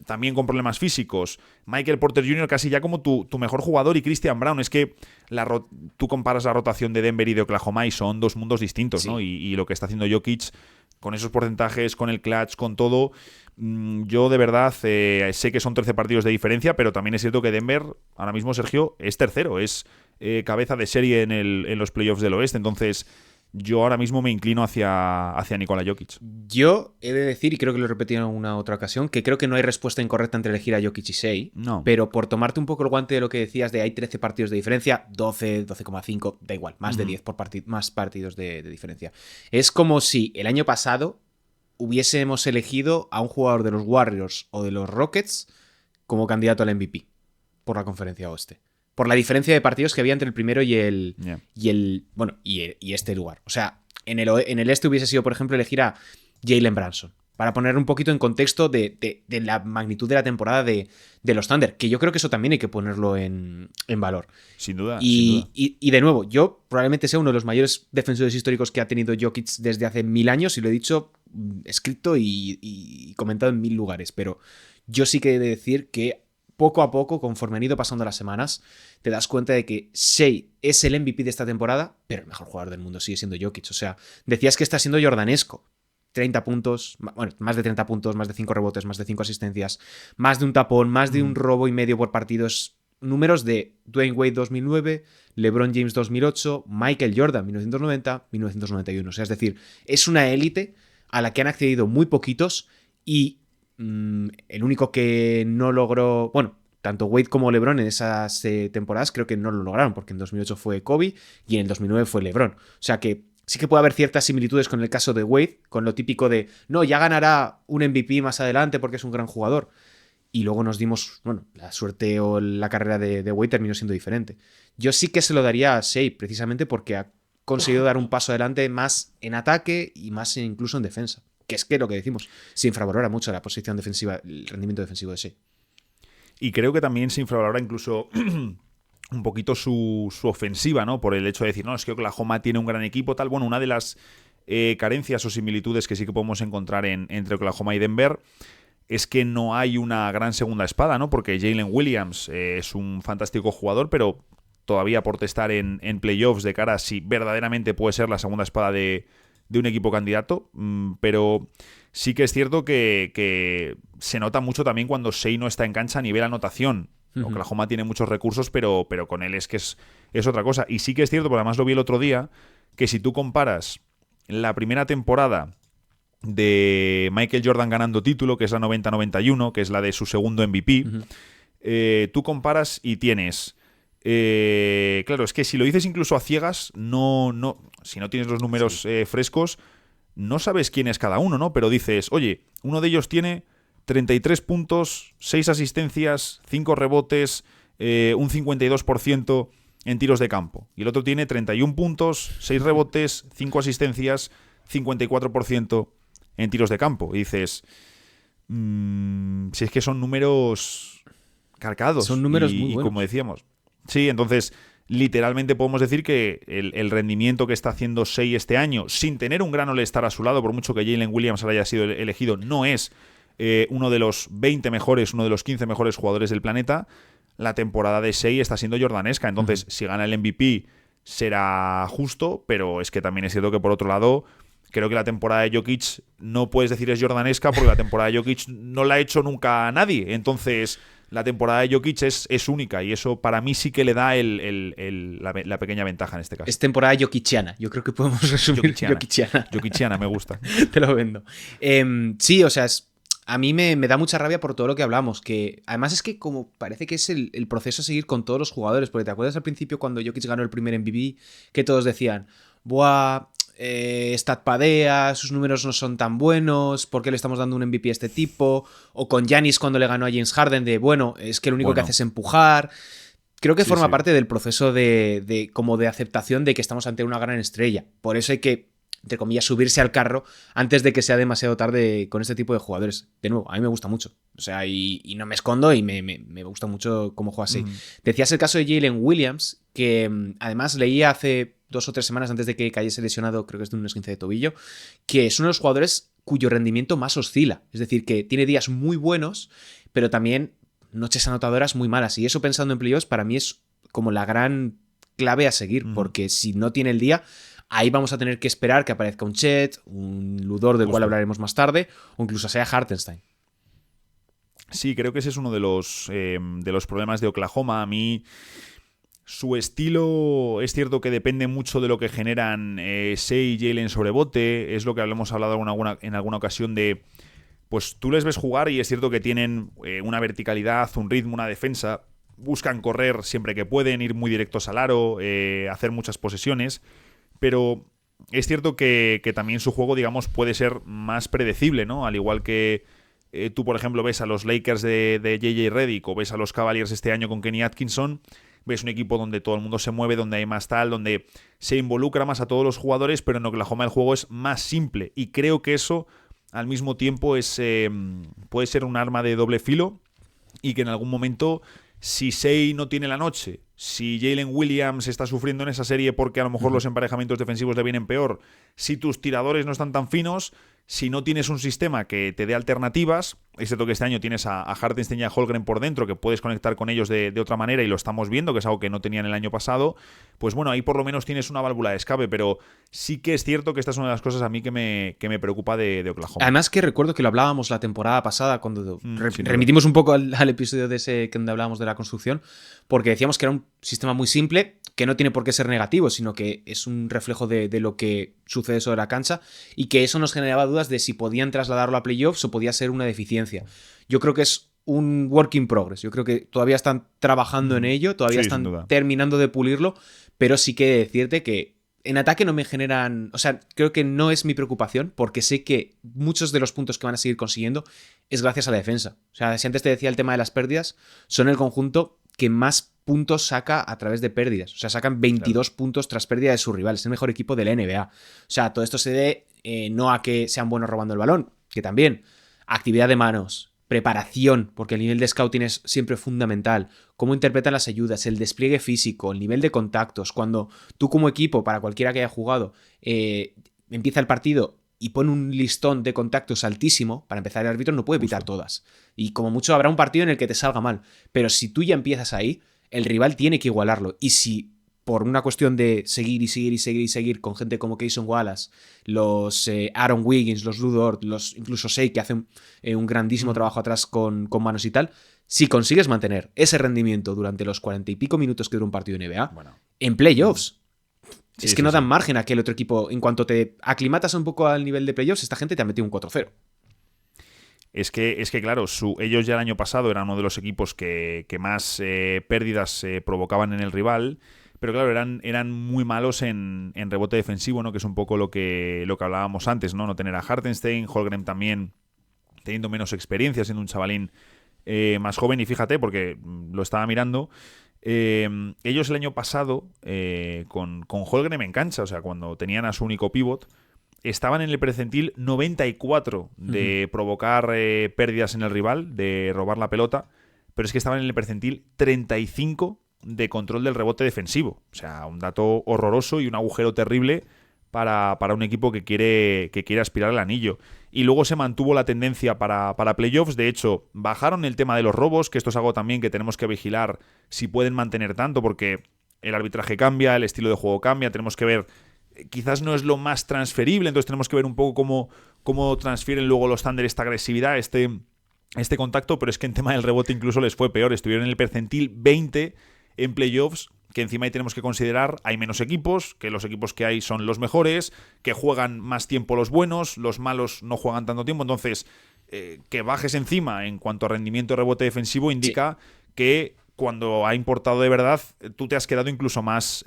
también con problemas físicos, Michael Porter Jr. casi ya como tu mejor jugador y Christian Brown. Es que tú comparas la rotación de Denver y de Oklahoma y son dos mundos distintos, ¿no? Y lo que está haciendo Jokic con esos porcentajes, con el clutch, con todo, yo de verdad sé que son 13 partidos de diferencia, pero también es cierto que Denver ahora mismo, Sergio, es tercero, es cabeza de serie en los playoffs del oeste. Entonces yo ahora mismo me inclino hacia Nikola Jokic. Yo he de decir, y creo que lo he repetido en una otra ocasión, que creo que no hay respuesta incorrecta entre elegir a Jokic y Shai. No. Pero por tomarte un poco el guante de lo que decías de hay 13 partidos de diferencia, 12, 12,5, da igual, más de 10 más partidos de diferencia. Es como si el año pasado hubiésemos elegido a un jugador de los Warriors o de los Rockets como candidato al MVP por la conferencia oeste. Por la diferencia de partidos que había entre el primero y este lugar. O sea, en el este hubiese sido, por ejemplo, elegir a Jalen Brunson. Para poner un poquito en contexto de la magnitud de la temporada de los Thunder. Que yo creo que eso también hay que ponerlo en valor. Sin duda. Y de nuevo, yo probablemente sea uno de los mayores defensores históricos que ha tenido Jokic desde hace 1000 años. Y lo he dicho, escrito y comentado en 1000 lugares. Pero yo sí que he de decir que poco a poco, conforme han ido pasando las semanas, te das cuenta de que Shai es el MVP de esta temporada, pero el mejor jugador del mundo sigue siendo Jokic. O sea, decías que está siendo jordanesco. 30 puntos, bueno, más de 30 puntos, más de 5 rebotes, más de 5 asistencias, más de un tapón, más de un robo y medio por partidos. Números de Dwayne Wade 2009, LeBron James 2008, Michael Jordan 1990, 1991. O sea, es decir, es una élite a la que han accedido muy poquitos y el único que no logró, bueno, tanto Wade como LeBron en esas temporadas creo que no lo lograron, porque en 2008 fue Kobe y en el 2009 fue LeBron. O sea que sí que puede haber ciertas similitudes con el caso de Wade, con lo típico de, no, ya ganará un MVP más adelante porque es un gran jugador. Y luego nos dimos, bueno, la suerte o la carrera de Wade terminó siendo diferente. Yo sí que se lo daría a Shea, precisamente porque ha conseguido dar un paso adelante más en ataque y más incluso en defensa. Que es que lo que decimos, se infravalora mucho la posición defensiva, el rendimiento defensivo de Shea. Y creo que también se infravalora incluso un poquito su ofensiva, ¿no? Por el hecho de decir, no, es que Oklahoma tiene un gran equipo, tal. Bueno, una de las carencias o similitudes que sí que podemos encontrar entre Oklahoma y Denver es que no hay una gran segunda espada, ¿no? Porque Jalen Williams es un fantástico jugador, pero todavía por testar en playoffs de cara a si verdaderamente puede ser la segunda espada de un equipo candidato, pero sí que es cierto que se nota mucho también cuando Shea no está en cancha a nivel anotación. Oklahoma tiene muchos recursos, pero con él es que es otra cosa. Y sí que es cierto, porque además lo vi el otro día, que si tú comparas la primera temporada de Michael Jordan ganando título, que es la 90-91, que es la de su segundo MVP, tú comparas y tienes... claro, es que si lo dices incluso a ciegas, si no tienes los números frescos, no sabes quién es cada uno, ¿no? Pero dices, oye, uno de ellos tiene 33 puntos, 6 asistencias, 5 rebotes, un 52% en tiros de campo. Y el otro tiene 31 puntos, 6 rebotes, 5 asistencias, 54% en tiros de campo. Y dices, si es que son números cargados. Son números muy buenos. Y como decíamos, sí, entonces literalmente podemos decir que el rendimiento que está haciendo Shea este año, sin tener un gran all-star a su lado, por mucho que Jalen Williams haya sido elegido, no es uno de los 20 mejores, uno de los 15 mejores jugadores del planeta. La temporada de Shea está siendo jordanesca. Entonces, si gana el MVP será justo, pero es que también es cierto que por otro lado, creo que la temporada de Jokic no puedes decir es jordanesca porque la temporada de Jokic no la ha hecho nunca nadie. Entonces, la temporada de Jokic es única y eso para mí sí que le da la pequeña ventaja en este caso. Es temporada jokiciana. Yo creo que podemos resumir jokiciana. Jokiciana, me gusta. Te lo vendo. Sí, o sea, a mí me da mucha rabia por todo lo que hablamos, que además es que como parece que es el proceso a seguir con todos los jugadores, porque te acuerdas al principio cuando Jokic ganó el primer MVP, que todos decían, buah, stat padea, sus números no son tan buenos, ¿por qué le estamos dando un MVP a este tipo? O con Giannis cuando le ganó a James Harden de, bueno, es que lo único que hace es empujar. Creo que forma parte del proceso de aceptación de que estamos ante una gran estrella. Por eso hay que, entre comillas, subirse al carro antes de que sea demasiado tarde con este tipo de jugadores. De nuevo, a mí me gusta mucho. O sea, y no me escondo y me gusta mucho cómo juega así. Decías el caso de Jalen Williams, que además leía hace 2 o 3 semanas antes de que cayese lesionado, creo que es de un esguince de tobillo, que es uno de los jugadores cuyo rendimiento más oscila. Es decir, que tiene días muy buenos, pero también noches anotadoras muy malas. Y eso, pensando en playoffs, para mí es como la gran clave a seguir, porque si no tiene el día, ahí vamos a tener que esperar que aparezca un Chet, un Ludor del cual hablaremos más tarde, o incluso sea Hartenstein. Sí, creo que ese es uno de los problemas de Oklahoma. A mí, su estilo es cierto que depende mucho de lo que generan Shea y Jalen sobre bote. Es lo que hemos hablado en alguna ocasión de... Pues tú les ves jugar y es cierto que tienen una verticalidad, un ritmo, una defensa. Buscan correr siempre que pueden, ir muy directos al aro, hacer muchas posesiones. Pero es cierto que también su juego, digamos, puede ser más predecible, ¿no? Al igual que tú, por ejemplo, ves a los Lakers de J.J. Redick o ves a los Cavaliers este año con Kenny Atkinson, ves un equipo donde todo el mundo se mueve, donde hay más tal, donde se involucra más a todos los jugadores, pero en Oklahoma el juego es más simple. Y creo que eso, al mismo tiempo, puede ser un arma de doble filo y que en algún momento, si Shea no tiene la noche, si Jalen Williams está sufriendo en esa serie porque a lo mejor los emparejamientos defensivos le vienen peor, si tus tiradores no están tan finos, si no tienes un sistema que te dé alternativas, excepto que este año tienes a Hartenstein y a Holmgren por dentro, que puedes conectar con ellos de otra manera y lo estamos viendo, que es algo que no tenían el año pasado, pues bueno, ahí por lo menos tienes una válvula de escape, pero sí que es cierto que esta es una de las cosas a mí que me preocupa de Oklahoma. Además que recuerdo que lo hablábamos la temporada pasada, cuando remitimos un poco al episodio de ese donde hablábamos de la construcción, porque decíamos que era un sistema muy simple, que no tiene por qué ser negativo, sino que es un reflejo de lo que sucede sobre la cancha y que eso nos generaba dudas de si podían trasladarlo a playoffs o podía ser una deficiencia. Yo creo que es un work in progress. Yo creo que todavía están trabajando en ello, todavía están terminando de pulirlo, pero sí que decirte que en ataque no me generan... O sea, creo que no es mi preocupación porque sé que muchos de los puntos que van a seguir consiguiendo es gracias a la defensa. O sea, si antes te decía el tema de las pérdidas, son el conjunto que más puntos saca a través de pérdidas. O sea, sacan 22 puntos tras pérdida de su rival. Es el mejor equipo de la NBA. O sea, todo esto se debe no a que sean buenos robando el balón, que también. Actividad de manos, preparación, porque el nivel de scouting es siempre fundamental, cómo interpretan las ayudas, el despliegue físico, el nivel de contactos. Cuando tú como equipo, para cualquiera que haya jugado, empieza el partido y pone un listón de contactos altísimo, para empezar el árbitro no puede pitar todas. Y como mucho habrá un partido en el que te salga mal. Pero si tú ya empiezas ahí, el rival tiene que igualarlo. Y si por una cuestión de seguir y seguir y seguir y seguir con gente como Cason Wallace, los Aaron Wiggins, los Lou Dort, los incluso Shea, que hacen un grandísimo trabajo atrás con manos y tal, si consigues mantener ese rendimiento durante los 40 y pico minutos que dura un partido de NBA, en playoffs, es que no dan margen a que el otro equipo, en cuanto te aclimatas un poco al nivel de playoffs, esta gente te ha metido un 4-0. Es que claro, ellos ya el año pasado eran uno de los equipos que más pérdidas provocaban en el rival. Pero claro, eran muy malos en rebote defensivo, ¿no? Que es un poco lo que hablábamos antes, ¿no? No tener a Hartenstein, Holmgren también teniendo menos experiencia, siendo un chavalín más joven. Y fíjate, porque lo estaba mirando, ellos el año pasado, con Holmgren en cancha, o sea, cuando tenían a su único pívot, estaban en el percentil 94 de provocar pérdidas en el rival, de robar la pelota, pero es que estaban en el percentil 35 de control del rebote defensivo. O sea, un dato horroroso y un agujero terrible para un equipo que quiere aspirar al anillo. Y luego se mantuvo la tendencia para playoffs. De hecho, bajaron el tema de los robos, que esto es algo también que tenemos que vigilar si pueden mantener tanto, porque el arbitraje cambia, el estilo de juego cambia, tenemos que ver, quizás no es lo más transferible, entonces tenemos que ver un poco cómo transfieren luego los Thunder esta agresividad, este contacto, pero es que en tema del rebote incluso les fue peor. Estuvieron en el percentil 20 en playoffs, que encima ahí tenemos que considerar, hay menos equipos, que los equipos que hay son los mejores, que juegan más tiempo los buenos, los malos no juegan tanto tiempo, entonces que bajes encima en cuanto a rendimiento de rebote defensivo indica que cuando ha importado de verdad tú te has quedado incluso más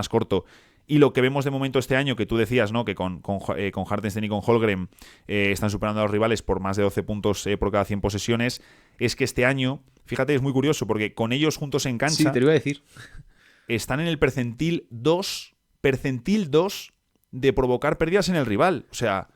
corto. Y lo que vemos de momento este año, que tú decías, ¿no? Que con Hartenstein y con Holmgren están superando a los rivales por más de 12 puntos por cada 100 posesiones, es que este año, fíjate, es muy curioso, porque con ellos juntos en cancha... Sí, te lo iba a decir. Están en el percentil 2 de provocar pérdidas en el rival. O sea,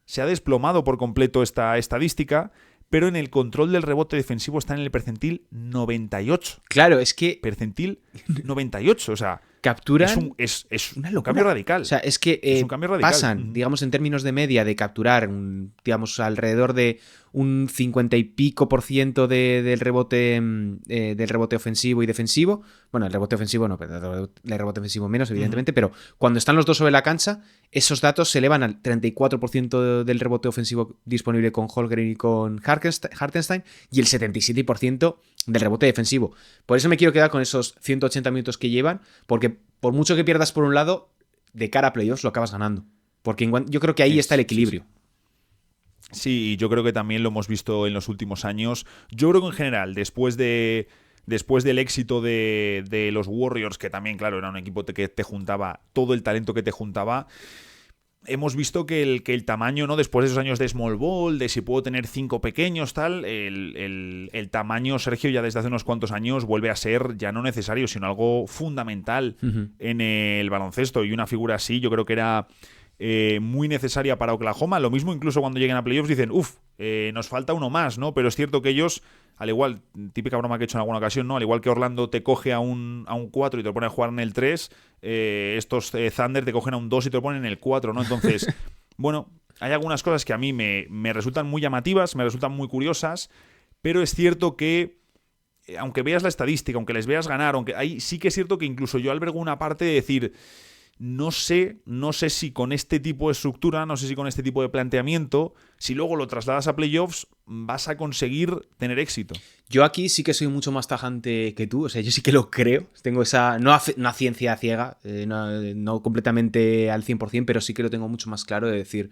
se ha desplomado por completo esta estadística, pero en el control del rebote defensivo están en el percentil 98. Claro, es que... Percentil 98, o sea... Capturan... Es un cambio radical. O sea, es que es un cambio radical. Pasan, digamos, en términos de media, de capturar, digamos, alrededor de un 50 y pico % del rebote ofensivo y defensivo. Bueno, el rebote ofensivo no, pero el rebote ofensivo menos, evidentemente, pero cuando están los dos sobre la cancha, esos datos se elevan al 34% del rebote ofensivo disponible con Holmgren y con Hartenstein y el 77% del rebote defensivo. Por eso me quiero quedar con esos 180 minutos que llevan, porque por mucho que pierdas por un lado, de cara a playoffs lo acabas ganando. Porque yo creo que ahí está el equilibrio. Sí, yo creo que también lo hemos visto en los últimos años. Yo creo que en general, después del éxito de los Warriors, que también, claro, era un equipo que te juntaba todo el talento que te juntaba, hemos visto que el tamaño, ¿no? Después de esos años de small ball, de si puedo tener 5 pequeños, tal, el tamaño, Sergio, ya desde hace unos cuantos años vuelve a ser ya no necesario, sino algo fundamental en el baloncesto. Y una figura así yo creo que era muy necesaria para Oklahoma. Lo mismo incluso cuando lleguen a playoffs dicen, nos falta uno más, ¿no? Pero es cierto que ellos, al igual, típica broma que he hecho en alguna ocasión, ¿no? Al igual que Orlando te coge a un 4 y te lo pone a jugar en el 3, estos Thunder te cogen a un 2 y te lo ponen en el 4, ¿no? Entonces, bueno, hay algunas cosas que a mí me resultan muy llamativas, me resultan muy curiosas, pero es cierto que aunque veas la estadística, aunque les veas ganar, aunque ahí sí que es cierto que incluso yo albergo una parte de decir, no sé si con este tipo de estructura, no sé si con este tipo de planteamiento, si luego lo trasladas a playoffs, vas a conseguir tener éxito. Yo aquí sí que soy mucho más tajante que tú, o sea, yo sí que lo creo. Tengo esa, no a ciencia ciega, no completamente al 100%, pero sí que lo tengo mucho más claro de decir,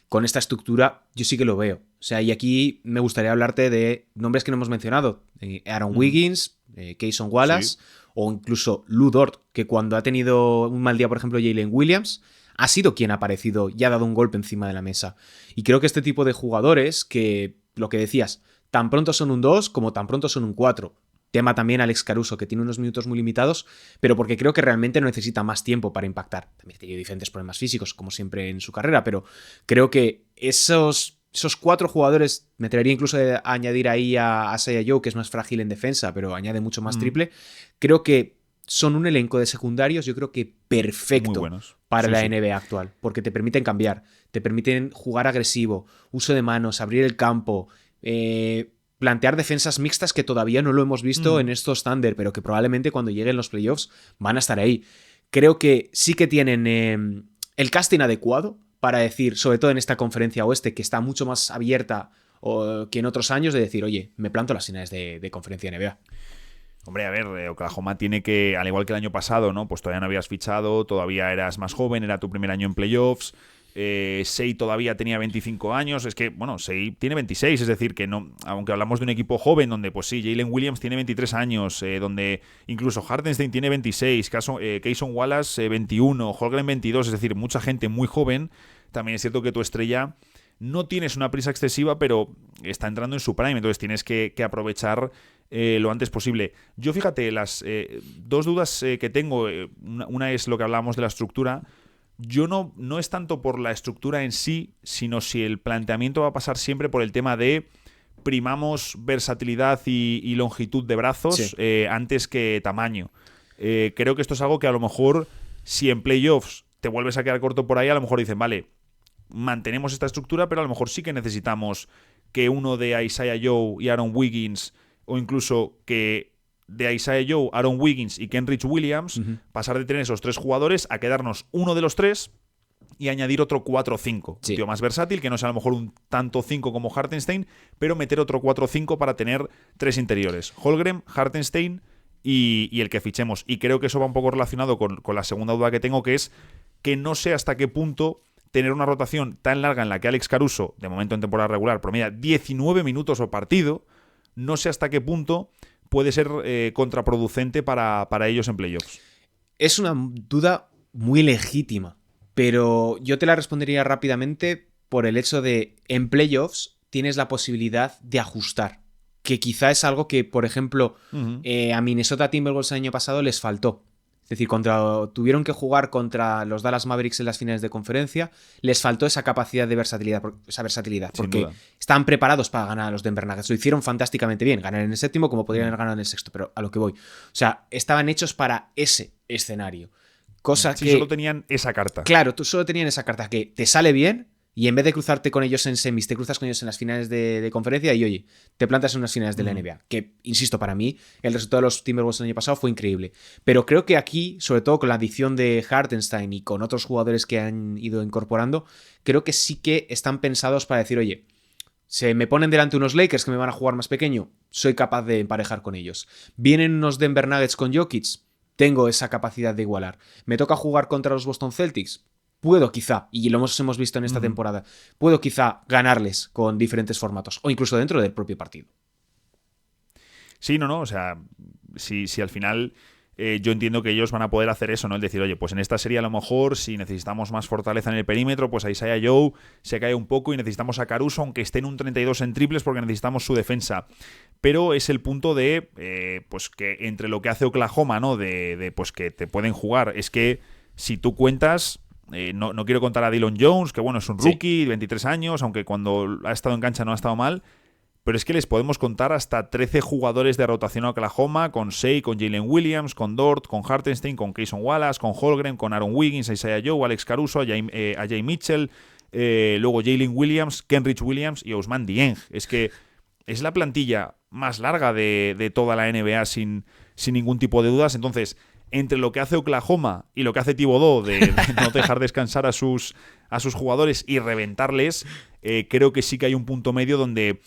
con esta estructura yo sí que lo veo. O sea, y aquí me gustaría hablarte de nombres que no hemos mencionado. Aaron Wiggins, Cason Wallace, sí, o incluso Lu Dort, que cuando ha tenido un mal día, por ejemplo, Jalen Williams, ha sido quien ha aparecido y ha dado un golpe encima de la mesa. Y creo que este tipo de jugadores que, lo que decías, tan pronto son un 2 como tan pronto son un 4. Tema también Alex Caruso, que tiene unos minutos muy limitados, pero porque creo que realmente no necesita más tiempo para impactar. También ha tenido diferentes problemas físicos, como siempre en su carrera, pero creo que esos 4 jugadores, me atrevería incluso a añadir ahí a Isaiah Joe, que es más frágil en defensa, pero añade mucho más triple. Creo que son un elenco de secundarios, yo creo que perfecto para la NBA actual, porque te permiten cambiar, te permiten jugar agresivo, uso de manos, abrir el campo, plantear defensas mixtas que todavía no lo hemos visto en estos Thunder, pero que probablemente cuando lleguen los playoffs van a estar ahí. Creo que sí que tienen el casting adecuado para decir, sobre todo en esta conferencia oeste, que está mucho más abierta que en otros años, de decir, oye, me planto las finales de conferencia NBA. Hombre, a ver, Oklahoma tiene que, al igual que el año pasado, ¿no? Pues todavía no habías fichado, todavía eras más joven, era tu primer año en playoffs. Sei todavía tenía 25 años, es que, bueno, Sei tiene 26, es decir, que no, aunque hablamos de un equipo joven donde, pues sí, Jalen Williams tiene 23 años, donde incluso Hartenstein tiene 26, Cason Wallace 21, Holmgren 22, es decir, mucha gente muy joven. También es cierto que tu estrella no tienes una prisa excesiva, pero está entrando en su prime, entonces tienes que aprovechar lo antes posible. Yo, fíjate, las 2 dudas que tengo, una es lo que hablábamos de la estructura. Yo no es tanto por la estructura en sí, sino si el planteamiento va a pasar siempre por el tema de primamos versatilidad y longitud de brazos, sí, antes que tamaño. Creo que esto es algo que a lo mejor, si en playoffs te vuelves a quedar corto por ahí, a lo mejor dicen, vale, mantenemos esta estructura, pero a lo mejor sí que necesitamos que uno de Isaiah Joe y Aaron Wiggins, o incluso que de Isaiah Joe, Aaron Wiggins y Kenrich Williams, pasar de tener esos 3 jugadores a quedarnos uno de los 3 y añadir otro 4-5. Sí. Un tío más versátil, que no sea a lo mejor un tanto 5 como Hartenstein, pero meter otro 4-5 para tener 3 interiores. Holmgren, Hartenstein y el que fichemos. Y creo que eso va un poco relacionado con la segunda duda que tengo, que es que no sé hasta qué punto tener una rotación tan larga en la que Alex Caruso, de momento en temporada regular, promedia 19 minutos por partido, no sé hasta qué punto puede ser contraproducente para ellos en playoffs. Es una duda muy legítima, pero yo te la respondería rápidamente por el hecho de, en playoffs tienes la posibilidad de ajustar, que quizá es algo que, por ejemplo, a Minnesota Timberwolves el año pasado les faltó. Es decir, tuvieron que jugar contra los Dallas Mavericks en las finales de conferencia, les faltó esa capacidad de versatilidad, porque estaban preparados para ganar a los Denver Nuggets. Lo hicieron fantásticamente bien, ganar en el séptimo como podrían haber ganado en el sexto, pero a lo que voy. O sea, estaban hechos para ese escenario. Cosa que solo tenían esa carta. Claro, tú solo tenías esa carta que te sale bien, y en vez de cruzarte con ellos en semis, te cruzas con ellos en las finales de conferencia y, oye, te plantas en unas finales de la NBA. Que, insisto, para mí, el resultado de los Timberwolves el año pasado fue increíble. Pero creo que aquí, sobre todo con la adición de Hartenstein y con otros jugadores que han ido incorporando, creo que sí que están pensados para decir, oye, se me ponen delante unos Lakers que me van a jugar más pequeño, soy capaz de emparejar con ellos. Vienen unos Denver Nuggets con Jokic, tengo esa capacidad de igualar. Me toca jugar contra los Boston Celtics, puedo quizá, y lo hemos visto en esta temporada, puedo quizá ganarles con diferentes formatos, o incluso dentro del propio partido. Sí, no, o sea, si al final yo entiendo que ellos van a poder hacer eso, ¿no? Es decir, oye, pues en esta serie a lo mejor, si necesitamos más fortaleza en el perímetro, pues a Isaiah Joe se cae un poco y necesitamos a Caruso, aunque esté en un 32 en triples, porque necesitamos su defensa. Pero es el punto de, pues que entre lo que hace Oklahoma, ¿no? De pues que te pueden jugar, es que si tú cuentas... No quiero contar a Dillon Jones, que bueno, es un rookie, 23 años, aunque cuando ha estado en cancha no ha estado mal, pero es que les podemos contar hasta 13 jugadores de rotación a Oklahoma, con Sei, con Jalen Williams, con Dort, con Hartenstein, con Cason Wallace, con Holmgren, con Aaron Wiggins, Isaiah Joe, Alex Caruso, a Jay Mitchell, luego Jalen Williams, Kenrich Williams y Ousmane Dieng. Es que es la plantilla más larga de toda la NBA sin ningún tipo de dudas. Entonces, entre lo que hace Oklahoma y lo que hace Thibodeau de no dejar descansar a sus jugadores y reventarles, creo que sí que hay un punto medio donde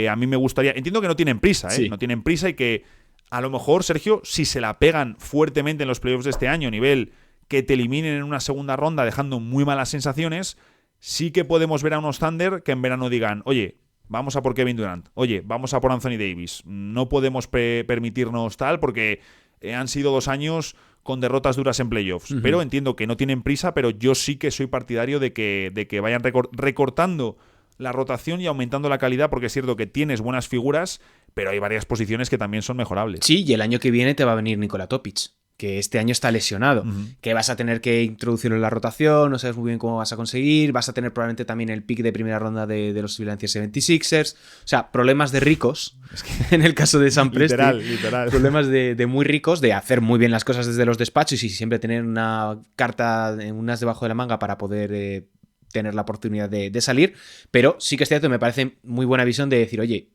a mí me gustaría... Entiendo que no tienen prisa, Sí. No tienen prisa y que a lo mejor, Sergio, si se la pegan fuertemente en los playoffs de este año, nivel que te eliminen en una segunda ronda dejando muy malas sensaciones, sí que podemos ver a unos Thunder que en verano digan, oye, vamos a por Kevin Durant, oye, vamos a por Anthony Davis, no podemos permitirnos tal porque han sido 2 años con derrotas duras en playoffs. Uh-huh. Pero entiendo que no tienen prisa, pero yo sí que soy partidario de que vayan recortando la rotación y aumentando la calidad, porque es cierto que tienes buenas figuras, pero hay varias posiciones que también son mejorables. Sí, y el año que viene te va a venir Nikola Topic, que este año está lesionado, que vas a tener que introducirlo en la rotación, no sabes muy bien cómo vas a conseguir, vas a tener probablemente también el pick de primera ronda de los Philadelphia 76ers, o sea, problemas de ricos, en el caso de Sam Presti, literal. Problemas de muy ricos, de hacer muy bien las cosas desde los despachos y siempre tener una carta, unas debajo de la manga para poder tener la oportunidad de salir, pero sí que es cierto, me parece muy buena visión de decir, oye,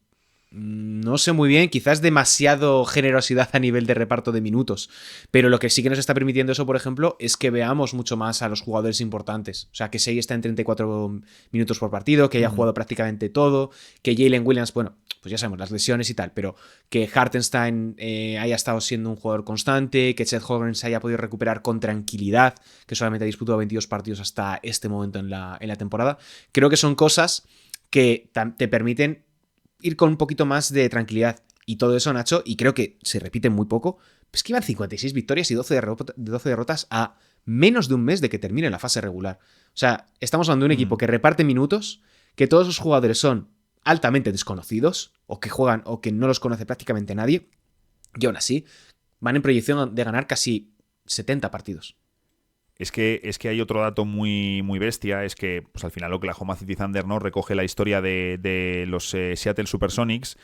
no sé muy bien, quizás demasiado generosidad a nivel de reparto de minutos, pero lo que sí que nos está permitiendo eso, por ejemplo, es que veamos mucho más a los jugadores importantes, o sea, que Shai está en 34 minutos por partido, que haya jugado prácticamente todo, que Jalen Williams, bueno, pues ya sabemos, las lesiones y tal, pero que Hartenstein haya estado siendo un jugador constante, que Chet Holmgren se haya podido recuperar con tranquilidad, que solamente ha disputado 22 partidos hasta este momento en la temporada, creo que son cosas que te permiten ir con un poquito más de tranquilidad. Y todo eso, Nacho, y creo que se repite muy poco, pues que iban 56 victorias y 12 derrotas a menos de un mes de que termine la fase regular. O sea, estamos hablando de un equipo que reparte minutos, que todos sus jugadores son altamente desconocidos, o que juegan o que no los conoce prácticamente nadie, y aún así van en proyección de ganar casi 70 partidos. Es que hay otro dato muy, muy bestia, es que pues al final Oklahoma City Thunder, ¿no?, recoge la historia de los Seattle Supersonics,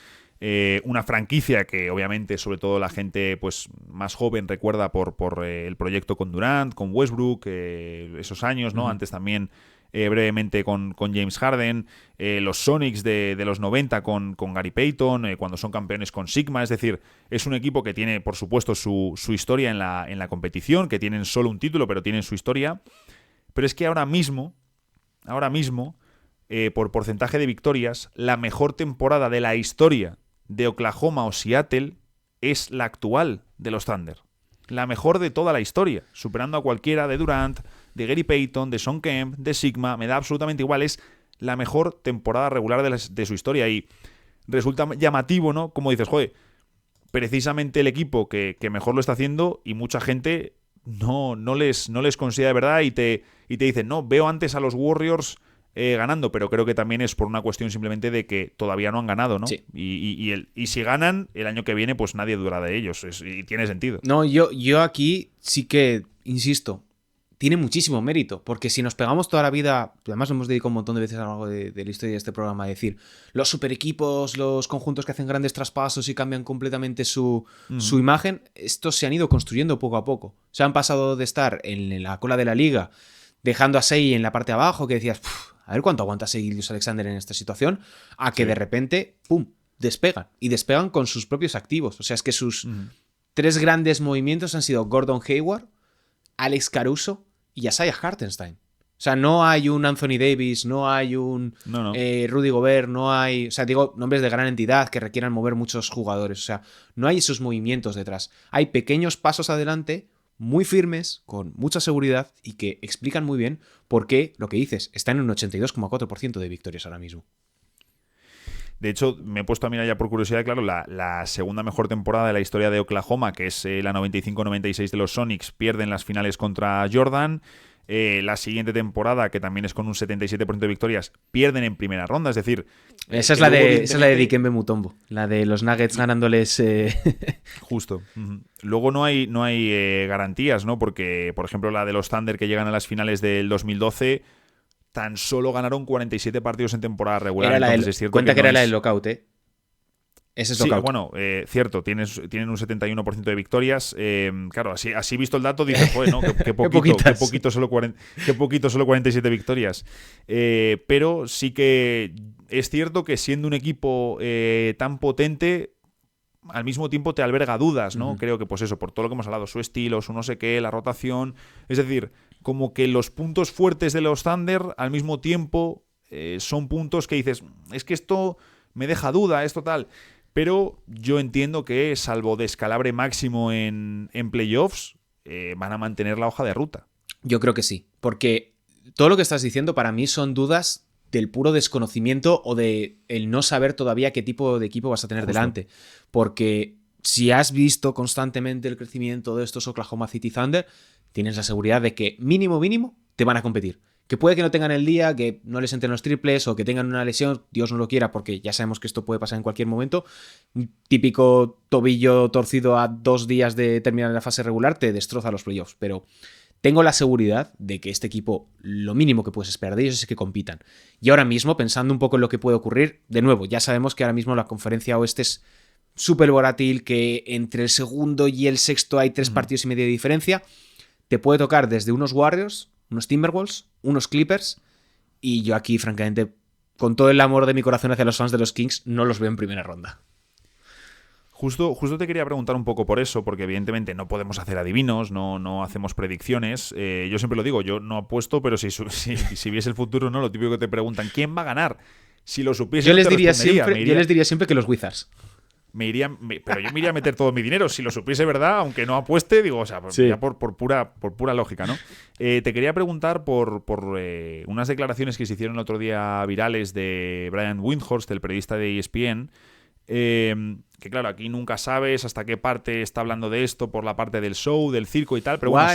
una franquicia que obviamente sobre todo la gente pues más joven recuerda por el proyecto con Durant, con Westbrook, esos años, ¿no? Antes también brevemente con James Harden, los Sonics de los 90 con Gary Payton, cuando son campeones con Sigma. Es decir, es un equipo que tiene, por supuesto, su historia en la competición, que tienen solo un título, pero tienen su historia. Pero es que ahora mismo, por porcentaje de victorias, la mejor temporada de la historia de Oklahoma o Seattle es la actual de los Thunder. La mejor de toda la historia, superando a cualquiera de Durant, de Gary Payton, de Shawn Kemp, de Sigma. Me da absolutamente igual, es la mejor temporada regular de su historia y resulta llamativo, ¿no? Como dices, joder, precisamente el equipo que mejor lo está haciendo y mucha gente no les considera de verdad y te dicen, no, veo antes a los Warriors ganando, pero creo que también es por una cuestión simplemente de que todavía no han ganado, ¿no? Sí. Y si ganan, el año que viene, pues nadie dudará de ellos. Y tiene sentido. No, yo aquí sí que, insisto, tiene muchísimo mérito, porque si nos pegamos toda la vida, además lo hemos dedicado un montón de veces a lo largo de la historia de este programa, a decir, los super equipos, los conjuntos que hacen grandes traspasos y cambian completamente su imagen, estos se han ido construyendo poco a poco. Se han pasado de estar en la cola de la liga, dejando a Shai en la parte de abajo, que decías, a ver cuánto aguanta Shai Gilgeous-Alexander en esta situación, a que de repente, ¡pum!, despegan. Y despegan con sus propios activos. O sea, es que sus 3 grandes movimientos han sido Gordon Hayward, Alex Caruso y Isaiah Hartenstein. O sea, no hay un Anthony Davis, no hay un Rudy Gobert, no hay... O sea, digo, nombres de gran entidad que requieran mover muchos jugadores. O sea, no hay esos movimientos detrás. Hay pequeños pasos adelante, muy firmes, con mucha seguridad y que explican muy bien por qué, lo que dices, está en un 82,4% de victorias ahora mismo. De hecho, me he puesto a mirar ya por curiosidad, claro, la segunda mejor temporada de la historia de Oklahoma, que es la 95-96 de los Sonics, pierden las finales contra Jordan. La siguiente temporada, que también es con un 77% de victorias, pierden en primera ronda, es decir... Esa es la de Dikembe Mutombo, la de los Nuggets ganándoles... Justo. Luego no hay garantías, ¿no? Porque, por ejemplo, la de los Thunder que llegan a las finales del 2012... tan solo ganaron 47 partidos en temporada regular. Entonces, es cierto cuenta que era la del lockout, ¿eh? Ese es lockout. Sí, bueno, cierto, tienen un 71% de victorias. Claro, así visto el dato, dices, joder, ¿no? Qué poquito, solo 47 victorias. Pero sí que es cierto que siendo un equipo tan potente, al mismo tiempo te alberga dudas, ¿no? Ujú. Creo que, pues eso, por todo lo que hemos hablado, su estilo, su no sé qué, la rotación. Es decir, como que los puntos fuertes de los Thunder, al mismo tiempo, son puntos que dices, es que esto me deja duda, esto tal. Pero yo entiendo que, salvo descalabre máximo en playoffs, van a mantener la hoja de ruta. Yo creo que sí, porque todo lo que estás diciendo para mí son dudas del puro desconocimiento o de el no saber todavía qué tipo de equipo vas a tener delante. Porque si has visto constantemente el crecimiento de estos Oklahoma City Thunder, tienes la seguridad de que mínimo te van a competir. Que puede que no tengan el día, que no les entren los triples o que tengan una lesión, Dios no lo quiera, porque ya sabemos que esto puede pasar en cualquier momento. Un típico tobillo torcido a 2 días de terminar la fase regular te destroza los playoffs, pero tengo la seguridad de que este equipo, lo mínimo que puedes esperar de ellos es que compitan. Y ahora mismo, pensando un poco en lo que puede ocurrir, de nuevo, ya sabemos que ahora mismo la conferencia oeste es súper volátil, que entre el segundo y el sexto hay 3 partidos y medio de diferencia. Te puede tocar desde unos Warriors, unos Timberwolves, unos Clippers, y yo aquí, francamente, con todo el amor de mi corazón hacia los fans de los Kings, no los veo en primera ronda. Justo te quería preguntar un poco por eso, porque evidentemente no podemos hacer adivinos, no hacemos predicciones. Yo siempre lo digo, yo no apuesto, pero si viese el futuro, ¿no? Lo típico que te preguntan, ¿quién va a ganar? Si lo supiese, Yo no les te diría respondería. siempre que los Wizards. Pero yo me iría a meter todo mi dinero. Si lo supiese verdad, aunque no apueste, digo, o sea, Sí. ya por pura lógica, ¿no? Te quería preguntar por unas declaraciones que se hicieron el otro día virales de Brian Windhorst, el periodista de ESPN, que claro, aquí nunca sabes hasta qué parte está hablando de esto, por la parte del show, del circo y tal, pero bueno,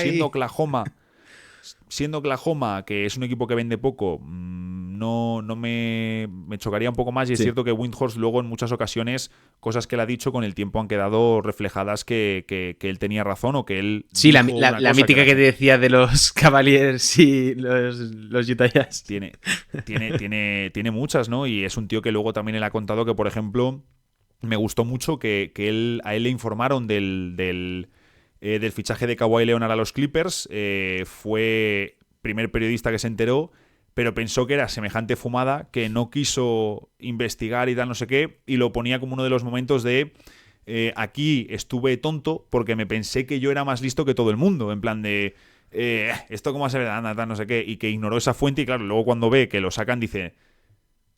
siendo Oklahoma, que es un equipo que vende poco, no me chocaría un poco más. Y es cierto que Windhorst luego en muchas ocasiones, cosas que él ha dicho con el tiempo han quedado reflejadas que él tenía razón o que él... Sí, la dijo una cosa mítica que te decía de los Cavaliers y los Utah Jazz. Tiene muchas, ¿no? Y es un tío que luego también él ha contado que, por ejemplo, me gustó mucho que a él le informaron del fichaje de Kawhi Leonard a los Clippers. Fue primer periodista que se enteró, pero pensó que era semejante fumada que no quiso investigar y tal, no sé qué, y lo ponía como uno de los momentos de aquí estuve tonto porque me pensé que yo era más listo que todo el mundo, en plan de esto cómo se ve, anda, tal, no sé qué, y que ignoró esa fuente. Y claro, luego cuando ve que lo sacan dice,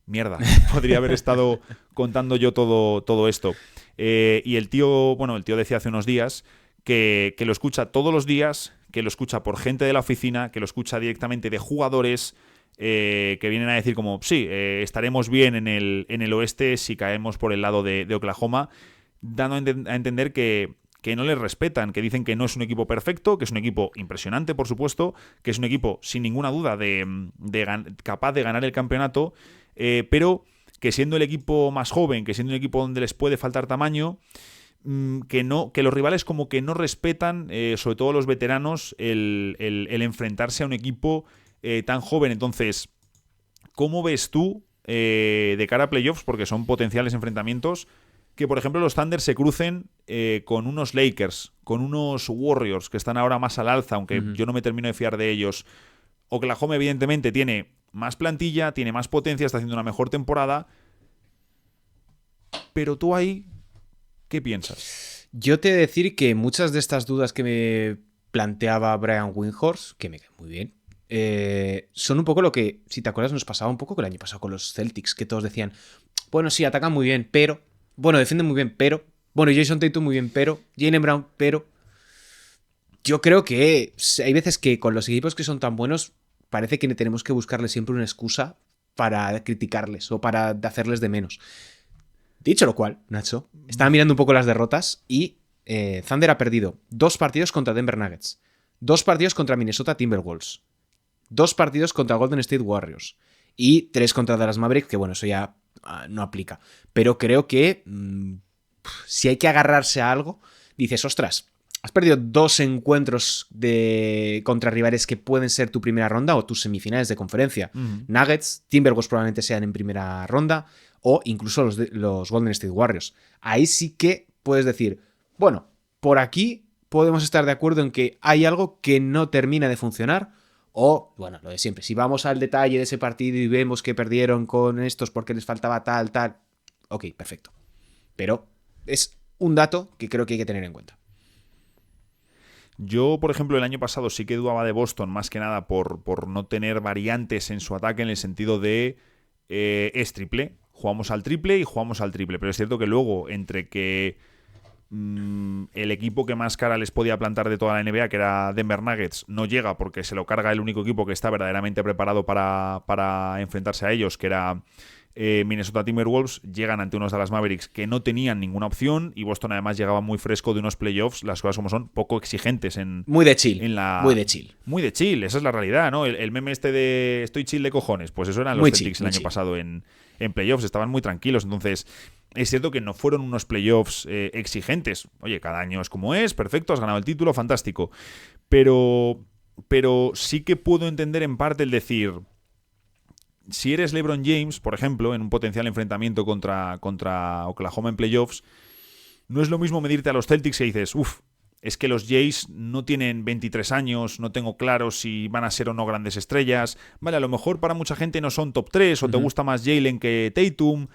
mierda, podría haber estado contando yo todo esto. Y el tío decía hace unos días que lo escucha todos los días, que lo escucha por gente de la oficina, que lo escucha directamente de jugadores que vienen a decir como, sí, estaremos bien en el oeste si caemos por el lado de Oklahoma, dando a entender que no les respetan, que dicen que no es un equipo perfecto, que es un equipo impresionante, por supuesto, que es un equipo sin ninguna duda capaz de ganar el campeonato, pero que siendo el equipo más joven, que siendo un equipo donde les puede faltar tamaño, que los rivales como que no respetan, sobre todo los veteranos, el enfrentarse a un equipo tan joven. Entonces, ¿cómo ves tú de cara a playoffs, porque son potenciales enfrentamientos, que por ejemplo los Thunder se crucen con unos Lakers, con unos Warriors que están ahora más al alza, aunque yo no me termino de fiar de ellos? Oklahoma evidentemente tiene más plantilla, tiene más potencia, está haciendo una mejor temporada, pero tú ahí, ¿qué piensas? Yo te he de decir que muchas de estas dudas que me planteaba Brian Windhorst, que me caen muy bien, son un poco lo que, si te acuerdas, nos pasaba un poco el año pasado con los Celtics, que todos decían, bueno, sí, atacan muy bien, pero, bueno, defienden muy bien, pero, bueno, Jason Tatum muy bien, pero, Jaylen Brown, pero... Yo creo que hay veces que con los equipos que son tan buenos parece que tenemos que buscarles siempre una excusa para criticarles o para hacerles de menos. Dicho lo cual, Nacho, estaba mirando un poco las derrotas y Thunder ha perdido 2 partidos contra Denver Nuggets, 2 partidos contra Minnesota Timberwolves, 2 partidos contra Golden State Warriors y 3 contra Dallas Mavericks, que bueno, eso ya no aplica. Pero creo que si hay que agarrarse a algo, dices, ostras, has perdido 2 encuentros contra rivales que pueden ser tu primera ronda o tus semifinales de conferencia. Nuggets, Timberwolves probablemente sean en primera ronda o incluso los Golden State Warriors. Ahí sí que puedes decir, bueno, por aquí podemos estar de acuerdo en que hay algo que no termina de funcionar o, bueno, lo de siempre. Si vamos al detalle de ese partido y vemos que perdieron con estos porque les faltaba tal, ok, perfecto. Pero es un dato que creo que hay que tener en cuenta. Yo, por ejemplo, el año pasado sí que dudaba de Boston, más que nada por no tener variantes en su ataque, en el sentido de es triple. Jugamos al triple y jugamos al triple. Pero es cierto que luego, entre que el equipo que más cara les podía plantar de toda la NBA, que era Denver Nuggets, no llega porque se lo carga el único equipo que está verdaderamente preparado para enfrentarse a ellos, que era Minnesota Timberwolves, llegan ante unos Dallas Mavericks que no tenían ninguna opción, y Boston además llegaba muy fresco de unos playoffs, las cosas como son, poco exigentes muy de chill, muy de chill, esa es la realidad, ¿no? El meme este de estoy chill de cojones, pues eso eran los Celtics el año pasado en playoffs, estaban muy tranquilos. Entonces es cierto que no fueron unos playoffs exigentes. Oye, cada año es como es, perfecto, has ganado el título, fantástico, pero sí que puedo entender en parte el decir, si eres LeBron James, por ejemplo, en un potencial enfrentamiento contra Oklahoma en playoffs, no es lo mismo medirte a los Celtics y dices, es que los Jays no tienen 23 años, no tengo claro si van a ser o no grandes estrellas. Vale, a lo mejor para mucha gente no son top 3 o te gusta más Jalen que Tatum,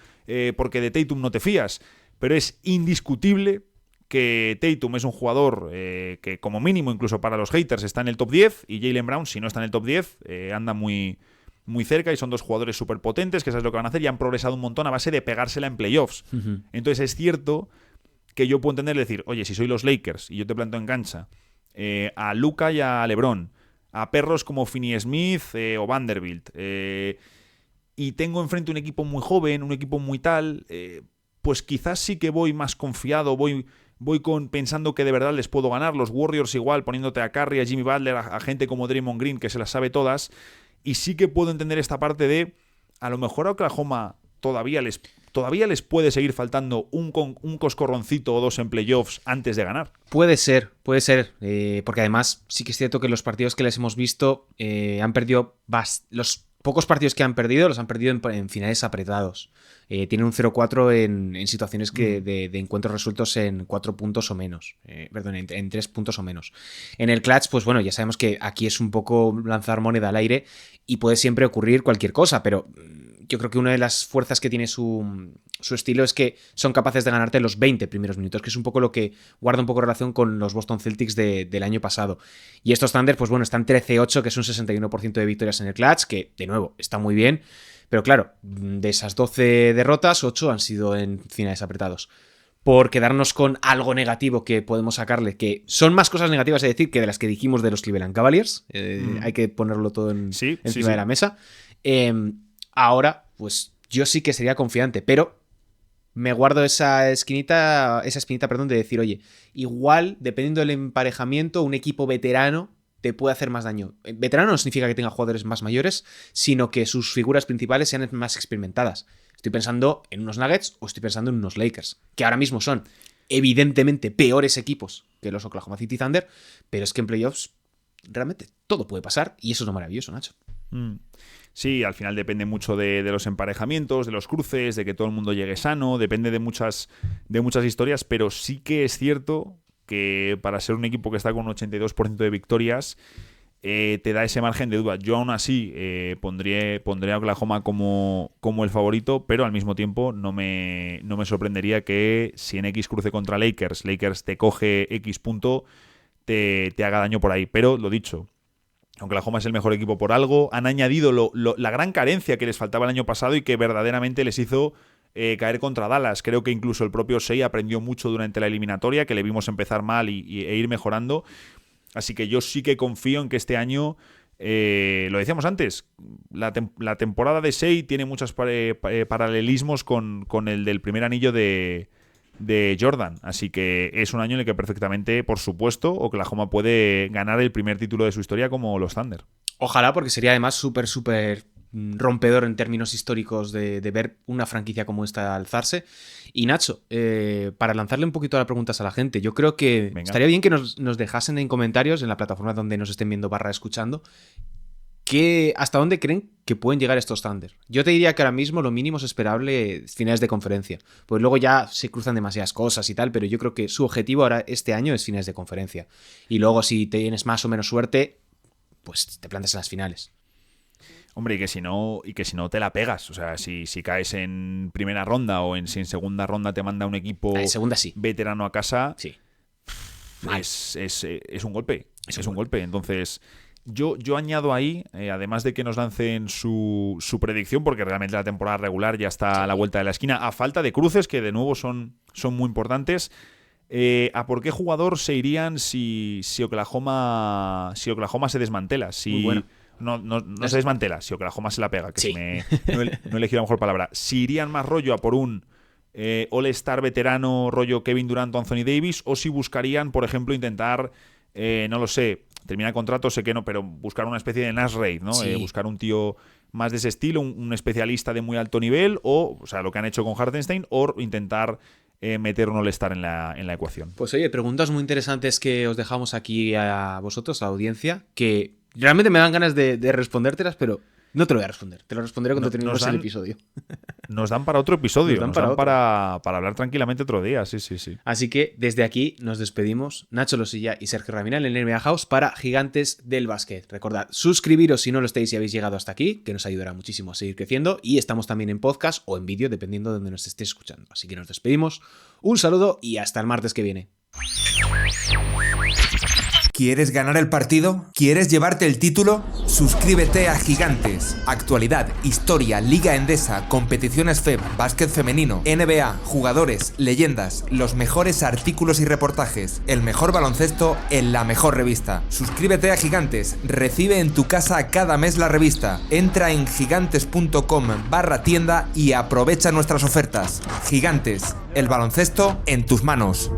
porque de Tatum no te fías. Pero es indiscutible que Tatum es un jugador que como mínimo, incluso para los haters, está en el top 10, y Jaylen Brown, si no está en el top 10, anda muy cerca, y son dos jugadores súper potentes que sabes lo que van a hacer y han progresado un montón a base de pegársela en playoffs. Entonces es cierto que yo puedo entender decir, oye, si soy los Lakers y yo te planto en cancha a Luka y a LeBron, a perros como Finney Smith o Vanderbilt, y tengo enfrente un equipo muy joven, un equipo muy tal, pues quizás sí que voy más confiado, voy pensando que de verdad les puedo ganar. Los Warriors igual, poniéndote a Curry, a Jimmy Butler, a gente como Draymond Green, que se las sabe todas. Y sí que puedo entender esta parte de, a lo mejor a Oklahoma todavía les puede seguir faltando un coscorroncito o dos en playoffs antes de ganar. Puede ser, porque además sí que es cierto que los partidos que les hemos visto han perdido, los pocos partidos que han perdido los han perdido en finales apretados. Tienen un 0-4 en situaciones de encuentros resueltos en 4 puntos o menos. En 3 puntos o menos. En el clutch, pues bueno, ya sabemos que aquí es un poco lanzar moneda al aire y puede siempre ocurrir cualquier cosa, pero yo creo que una de las fuerzas que tiene su estilo es que son capaces de ganarte los 20 primeros minutos, que es un poco lo que guarda un poco relación con los Boston Celtics del año pasado. Y estos Thunder, pues bueno, están 13-8, que es un 61% de victorias en el clutch, que de nuevo está muy bien. Pero claro, de esas 12 derrotas, 8 han sido en finales apretados. Por quedarnos con algo negativo que podemos sacarle, que son más cosas negativas, es decir, que de las que dijimos de los Cleveland Cavaliers. Hay que ponerlo todo encima de la mesa. Ahora, pues yo sí que sería confiante, pero me guardo esa espinita, de decir, oye, igual, dependiendo del emparejamiento, un equipo veterano te puede hacer más daño. Veterano no significa que tenga jugadores más mayores, sino que sus figuras principales sean más experimentadas. Estoy pensando en unos Nuggets o estoy pensando en unos Lakers, que ahora mismo son evidentemente peores equipos que los Oklahoma City Thunder, pero es que en playoffs realmente todo puede pasar y eso es lo maravilloso, Nacho. Sí, al final depende mucho de los emparejamientos, de los cruces, de que todo el mundo llegue sano, depende de muchas historias, pero sí que es cierto que para ser un equipo que está con un 82% de victorias, te da ese margen de duda. Yo aún así pondré a Oklahoma como el favorito, pero al mismo tiempo no me sorprendería que si en X cruce contra Lakers te coge X punto, te haga daño por ahí. Pero lo dicho, Oklahoma es el mejor equipo por algo. Han añadido la gran carencia que les faltaba el año pasado y que verdaderamente les hizo caer contra Dallas. Creo que incluso el propio Shai aprendió mucho durante la eliminatoria, que le vimos empezar mal e ir mejorando. Así que yo sí que confío en que este año, lo decíamos antes, la temporada de Shai tiene muchos paralelismos con el del primer anillo de Jordan. Así que es un año en el que perfectamente, por supuesto, Oklahoma puede ganar el primer título de su historia como los Thunder. Ojalá, porque sería además súper rompedor en términos históricos de ver una franquicia como esta alzarse. Y Nacho, para lanzarle un poquito las preguntas a la gente, yo creo que estaría bien que nos dejasen en comentarios en la plataforma donde nos estén viendo / escuchando hasta dónde creen que pueden llegar estos Thunder. Yo te diría que ahora mismo lo mínimo es esperable finales de conferencia, pues luego ya se cruzan demasiadas cosas y tal, pero yo creo que su objetivo ahora este año es finales de conferencia, y luego si tienes más o menos suerte, pues te plantas en las finales. Hombre, y que si no te la pegas. O sea, si caes en primera ronda o si en segunda ronda te manda un equipo En segunda sí. veterano a casa, Sí. es un golpe. Es un golpe. Entonces, yo añado ahí, además de que nos lancen su predicción, porque realmente la temporada regular ya está a la vuelta de la esquina, a falta de cruces, que de nuevo son muy importantes. ¿A por qué jugador se irían si Oklahoma se desmantela? Muy bueno. No se desmantela, si Oklahoma se la pega, que Sí. no he elegido la mejor palabra. Si irían más rollo a por un All-Star veterano rollo Kevin Durant o Anthony Davis, o si buscarían, por ejemplo, intentar, no lo sé, terminar contrato, sé que no, pero buscar una especie de Nash Reid, ¿no? Sí. Buscar un tío más de ese estilo, un especialista de muy alto nivel, o sea, lo que han hecho con Hartenstein, o intentar meter un All-Star en la ecuación. Pues oye, preguntas muy interesantes que os dejamos aquí a vosotros, a la audiencia, que realmente me dan ganas de respondértelas, pero no te lo voy a responder. Te lo responderé cuando terminemos el episodio. Nos dan para otro episodio, Nos dan para hablar tranquilamente otro día, sí. Así que desde aquí nos despedimos, Nacho Losilla y Sergio Raminal en NBA House para Gigantes del Básquet. Recordad, suscribiros si no lo estáis y habéis llegado hasta aquí, que nos ayudará muchísimo a seguir creciendo, y estamos también en podcast o en vídeo, dependiendo de donde nos estéis escuchando. Así que nos despedimos, un saludo y hasta el martes que viene. ¿Quieres ganar el partido? ¿Quieres llevarte el título? Suscríbete a Gigantes. Actualidad, historia, Liga Endesa, competiciones FEB, básquet femenino, NBA, jugadores, leyendas, los mejores artículos y reportajes, el mejor baloncesto en la mejor revista. Suscríbete a Gigantes. Recibe en tu casa cada mes la revista. Entra en gigantes.com/tienda y aprovecha nuestras ofertas. Gigantes, el baloncesto en tus manos.